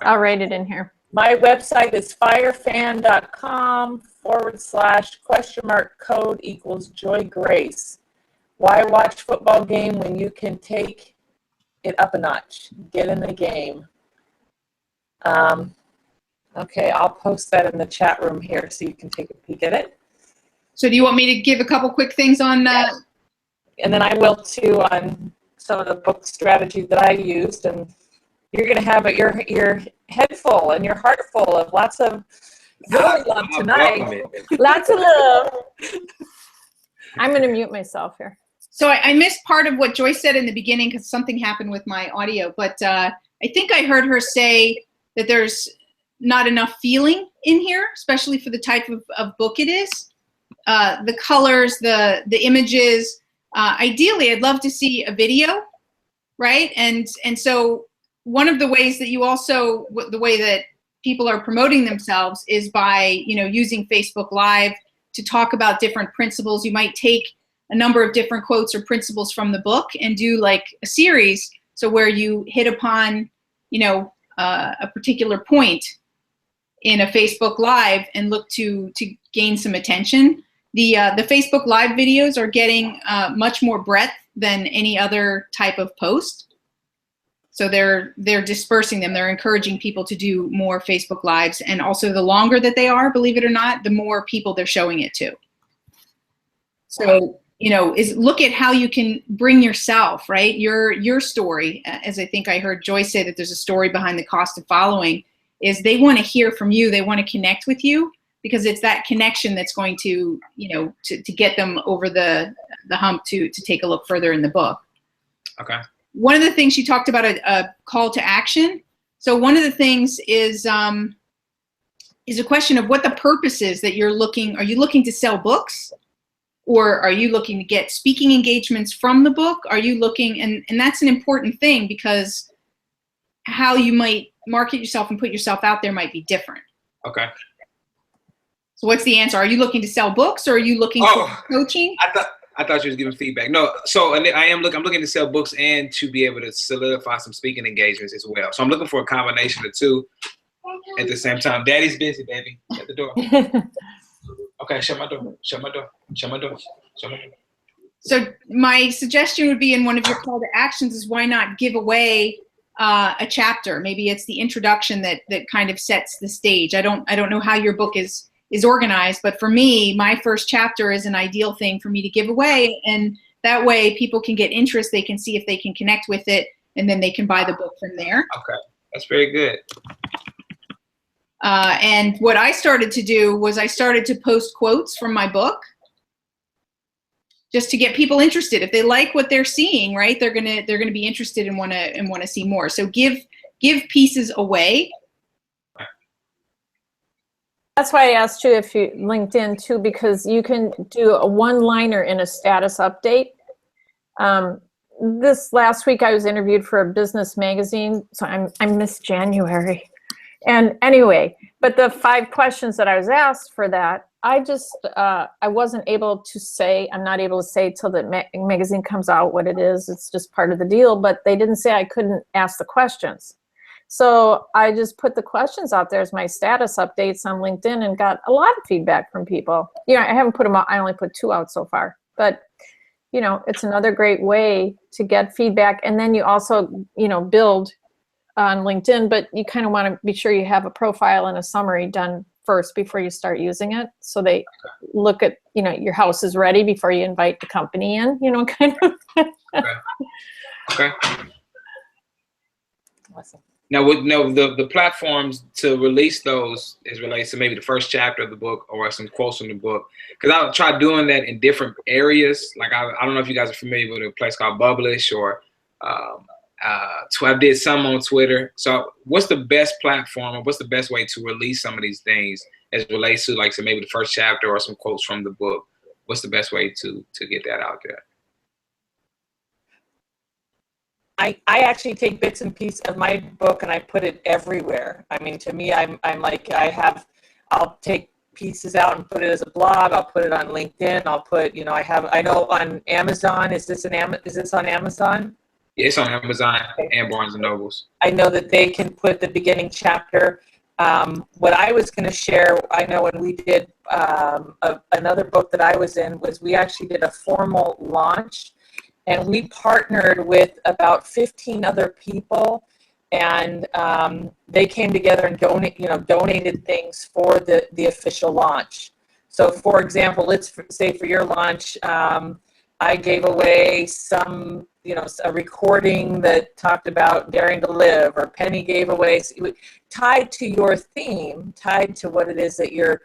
I'll write it in here. My website is firefan.com/code equals Joy Grace. Why watch football game when you can take it up a notch? Get in the game. Okay, I'll post that in the chat room here so you can take a peek at it. So do you want me to give a couple quick things on And then I will too on some of the book strategies that I used, and you're going to have your head full and your heart full of lots of love tonight. Lots of love. I'm going to mute myself here. So I missed part of what Joyce said in the beginning because something happened with my audio, but I think I heard her say that there's not enough feeling in here, especially for the type of book it is. The colors, the images. Ideally, I'd love to see a video, right? And so one of the ways that you also, the way that people are promoting themselves is by, using Facebook Live to talk about different principles. You might take a number of different quotes or principles from the book and do like a series. So where you hit upon, a particular point in a Facebook Live and look to gain some attention. The Facebook Live videos are getting much more breadth than any other type of post. So they're dispersing them. They're encouraging people to do more Facebook Lives, and also the longer that they are, believe it or not, the more people they're showing it to. So look at how you can bring yourself, right? Your story, as I think I heard Joyce say that there's a story behind the cost of following, is they want to hear from you. They want to connect with you because it's that connection that's going to, to get them over the hump to take a look further in the book. Okay. One of the things she talked about a call to action. So one of the things is a question of what the purpose is that you're looking. Are you looking to sell books? Or are you looking to get speaking engagements from the book? Are you looking, and that's an important thing because how you might market yourself and put yourself out there might be different. Okay. So what's the answer? Are you looking to sell books or are you looking for coaching? I thought you was giving feedback. No, so I'm looking to sell books and to be able to solidify some speaking engagements as well. So I'm looking for a combination of two at the same time. Daddy's busy, baby. Shut the door. Okay, shut my door. Shut my door. Shut my door. Shut my door. So my suggestion would be in one of your call to actions is why not give away a chapter? Maybe it's the introduction that kind of sets the stage. I don't know how your book is organized, but for me, my first chapter is an ideal thing for me to give away, and that way people can get interest. They can see if they can connect with it, and then they can buy the book from there. Okay, that's very good. And what I started to do was I started to post quotes from my book just to get people interested. If they like what they're seeing, right, they're gonna be interested and want to see more. So give pieces away. That's why I asked you if you LinkedIn too, because you can do a one-liner in a status update. This last week I was interviewed for a business magazine, so I missed January. And anyway, but the 5 questions that I was asked for that, I wasn't able to say, I'm not able to say till the magazine comes out what it is. It's just part of the deal, but they didn't say I couldn't ask the questions. So I just put the questions out there as my status updates on LinkedIn and got a lot of feedback from people. I haven't put them out. I only put 2 out so far, but it's another great way to get feedback. And then you also, build on LinkedIn, but you kind of want to be sure you have a profile and a summary done first before you start using it. So they look at, your house is ready before you invite the company in, kind of. Okay. Awesome. Now, the platforms to release those is related to maybe the first chapter of the book or some quotes from the book. Because I'll try doing that in different areas. Like I don't know if you guys are familiar with a place called Publish or I did some on Twitter. So what's the best platform or what's the best way to release some of these things as it relates to like so maybe the first chapter or some quotes from the book? What's the best way to get that out there? I actually take bits and pieces of my book and I put it everywhere. I mean, to me, I'm like, I'll take pieces out and put it as a blog. I'll put it on LinkedIn. I'll put, I know on Amazon, is this on Amazon? Yeah, it's on Amazon and Barnes and Nobles. I know that they can put the beginning chapter. What I was going to share, I know when we did another book that I was in, was we actually did a formal launch. And we partnered with about 15 other people, and they came together and donated things for the official launch. So, for example, let's say for your launch, I gave away some, a recording that talked about daring to live, or Penny gave away tied to your theme, tied to what it is that you're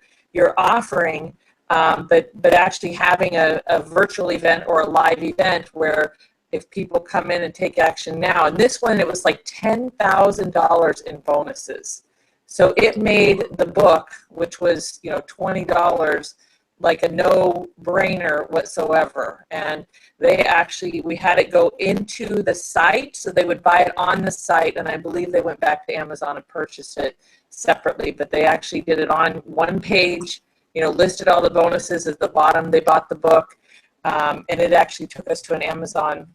offering. But actually having a virtual event or a live event where if people come in and take action now, and this one, it was like $10,000 in bonuses. So it made the book, which was, $20, like a no-brainer whatsoever. And we had it go into the site, so they would buy it on the site, and I believe they went back to Amazon and purchased it separately, but they actually did it on one page, listed all the bonuses at the bottom. They bought the book, and it actually took us to an Amazon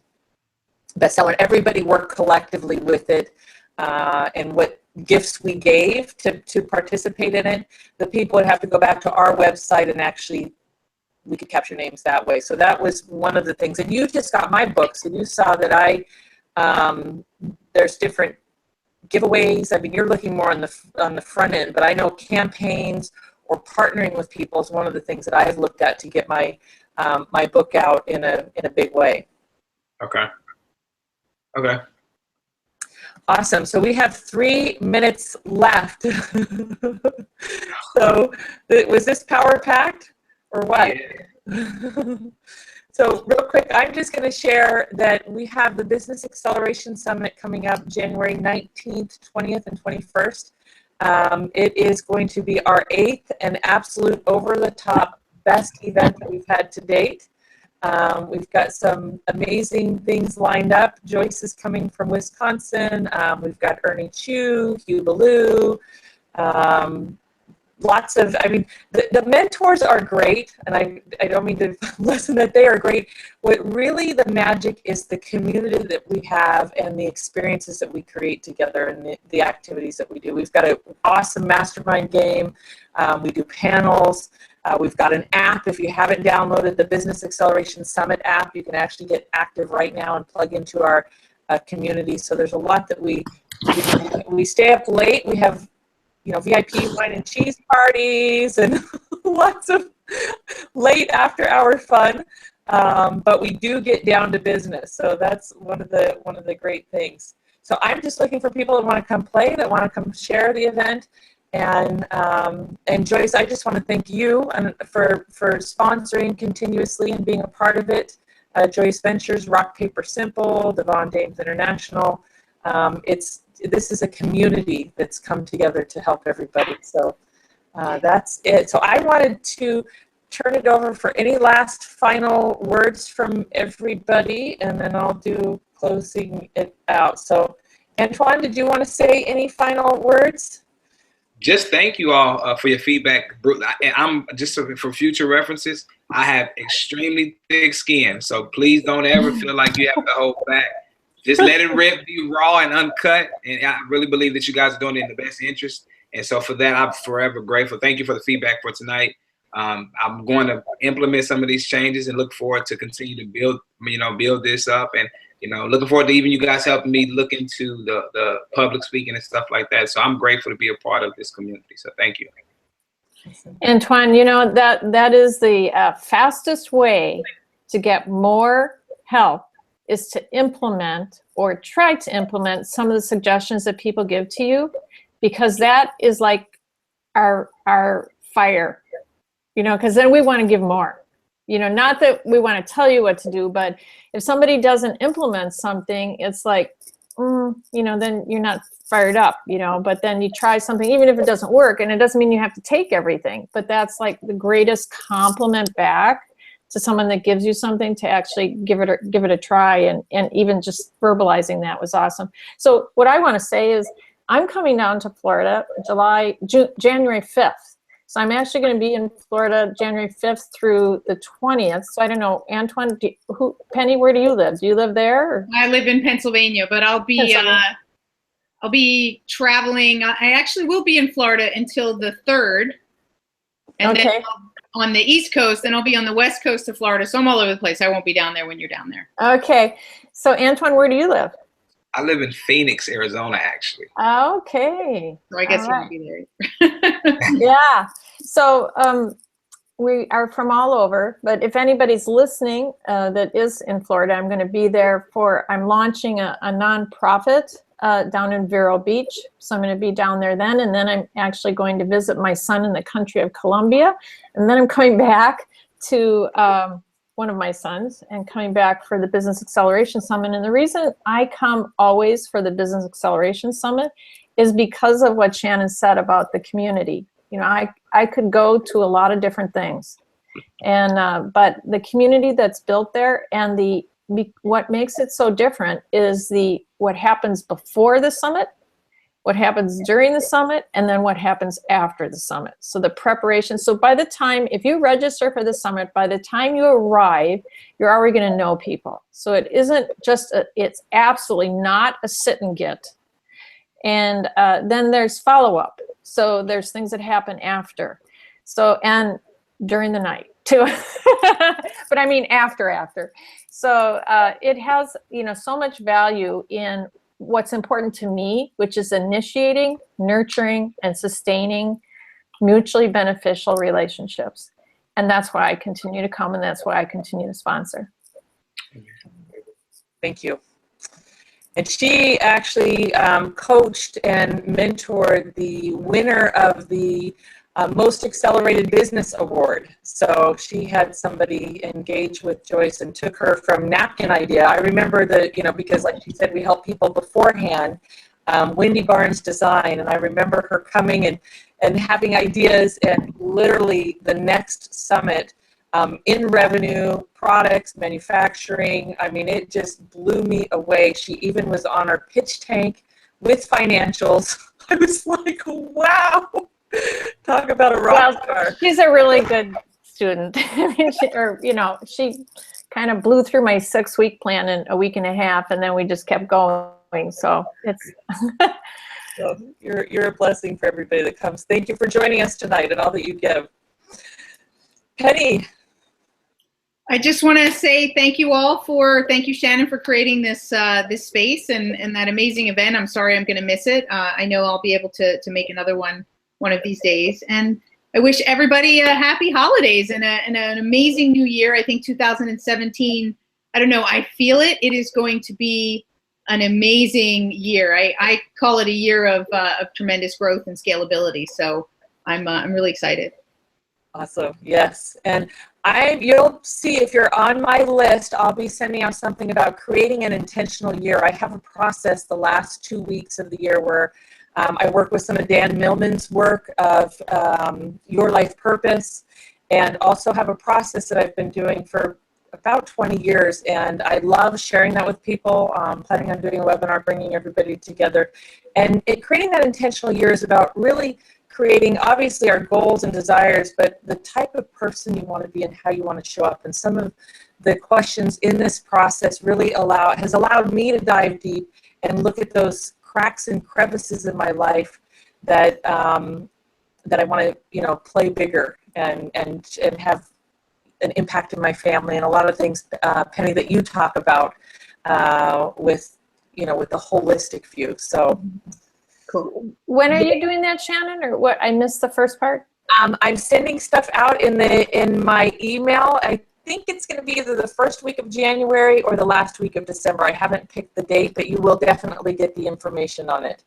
bestseller. Everybody worked collectively with it, and what gifts we gave to participate in it. The people would have to go back to our website and actually we could capture names that way. So that was one of the things. And you just got my books, and you saw that there's different giveaways. I mean, you're looking more on the front end, but I know campaigns or partnering with people is one of the things that I've looked at to get my my book out in a big way. Okay. Awesome. So we have 3 minutes left. So was this power packed or what? Yeah. So real quick, I'm just going to share that we have the Business Acceleration Summit coming up January 19th, 20th, and 21st. It is going to be our 8th and absolute over-the-top best event that we've had to date. We've got some amazing things lined up. Joyce is coming from Wisconsin. We've got Ernie Chu, Hugh Ballou, lots of, the mentors are great, and I don't mean to listen that they are great. What really the magic is the community that we have and the experiences that we create together and the activities that we do. We've got an awesome mastermind game. We do panels. We've got an app. If you haven't downloaded the Business Acceleration Summit app, you can actually get active right now and plug into our community. So there's a lot that we stay up late. We have VIP wine and cheese parties and lots of late after hour fun. But we do get down to business. So that's one of the great things. So I'm just looking for people that want to come play, that want to come share the event. And Joyce, I just want to thank you for sponsoring continuously and being a part of it. Joyce Ventures, Rock Paper Simple, Devon Dames International. This is a community that's come together to help everybody. So that's it. So I wanted to turn it over for any last final words from everybody, and then I'll do closing it out. So Antoine, did you want to say any final words? Just thank you all for your feedback. I'm just for future references, I have extremely thick skin, so please don't ever feel like you have to hold back. Just let it rip, be raw and uncut. And I really believe that you guys are doing it in the best interest. And so for that, I'm forever grateful. Thank you for the feedback for tonight. I'm going to implement some of these changes and look forward to continue to build this up. And, looking forward to even you guys helping me look into the public speaking and stuff like that. So I'm grateful to be a part of this community. So thank you. Antoine, that is the fastest way to get more help is to implement or try to implement some of the suggestions that people give to you, because that is like our fire, you know, because then we want to give more. You know, not that we want to tell you what to do, but if somebody doesn't implement something, it's like, you know, then you're not fired up, you know, but then you try something, even if it doesn't work, and it doesn't mean you have to take everything, but that's like the greatest compliment back to someone that gives you something, to actually give it a try, and even just verbalizing that was awesome. So what I want to say is I'm coming down to Florida January 5th. So I'm actually going to be in Florida January 5th through the 20th. So I don't know, Antoine, Penny, where do you live? Do you live there? Or? I live in Pennsylvania, but I'll be traveling. I actually will be in Florida until the 3rd. And then on the East Coast, then I'll be on the West Coast of Florida. So I'm all over the place. I won't be down there when you're down there. Okay. So Antoine, where do you live? I live in Phoenix, Arizona, actually. Okay. So I guess you'll be there. Yeah. So we are from all over, but if anybody's listening that is in Florida, I'm going to be there I'm launching a nonprofit down in Vero Beach. So I'm going to be down there then. And then I'm actually going to visit my son in the country of Colombia. And then I'm coming back to one of my sons and coming back for the Business Acceleration Summit. And the reason I come always for the Business Acceleration Summit is because of what Shannon said about the community. You know, I could go to a lot of different things, and but the community that's built there, and what makes it so different is what happens before the summit, what happens during the summit, and then what happens after the summit. So the preparation. So by the time, if you register for the summit, by the time you arrive, you're already going to know people. So it isn't just it's absolutely not a sit and get. And then there's follow-up. So there's things that happen after. So, and during the night too. But I mean after. So it has, you know, so much value in what's important to me, which is initiating, nurturing, and sustaining mutually beneficial relationships. And that's why I continue to come, and that's why I continue to sponsor. Thank you. And she actually coached and mentored the winner of the Most Accelerated Business Award. So she had somebody engage with Joyce and took her from napkin idea. I remember that, you know, because like she said, we help people beforehand, Wendy Barnes Design. And I remember her coming and having ideas, and literally the next summit in revenue, products, manufacturing. I mean, it just blew me away. She even was on our pitch tank with financials. I was like, wow, talk about a rock star. She's a really good student. I mean, she kind of blew through my 6-week plan in a week and a half, and then we just kept going. So it's so you're a blessing for everybody that comes. Thank you for joining us tonight and all that you give. Penny. I just want to say thank you Shannon, for creating this this space and that amazing event. I'm sorry I'm going to miss it. I know I'll be able to make another one of these days. And I wish everybody happy holidays and an amazing new year. I think 2017, I don't know, I feel it. It is going to be an amazing year. I call it a year of tremendous growth and scalability. So I'm really excited. Awesome. Yes. And you'll see, if you're on my list, I'll be sending out something about creating an intentional year. I have a process the last 2 weeks of the year where I work with some of Dan Millman's work of Your Life Purpose, and also have a process that I've been doing for about 20 years. And I love sharing that with people. Planning on doing a webinar, bringing everybody together. And creating that intentional year is about really creating, obviously, our goals and desires, but the type of person you want to be and how you want to show up. And some of the questions in this process really has allowed me to dive deep and look at those cracks and crevices in my life that I want to, play bigger and have an impact in my family, and a lot of things, Penny, that you talk about with the holistic view. So. Cool. When are you doing that, Shannon, or what? I missed the first part. I'm sending stuff out in my email. think it's going to be either the first week of January or the last week of December. I haven't picked the date, but you will definitely get the information on it.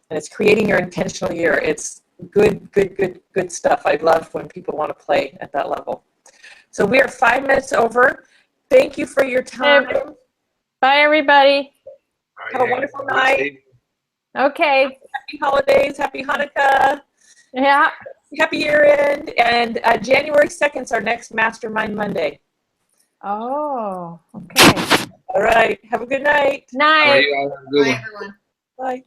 And it's creating your intentional year. It's good stuff. I love when people want to play at that level. So we are 5 minutes over. Thank you for your time. Bye, everybody. Have a wonderful night. Okay. Happy holidays. Happy Hanukkah. Yeah. Happy year end. And January 2nd is our next Mastermind Monday. Oh, okay. All right. Have a good night. Night. All right, you guys have a good one. everyone. Bye.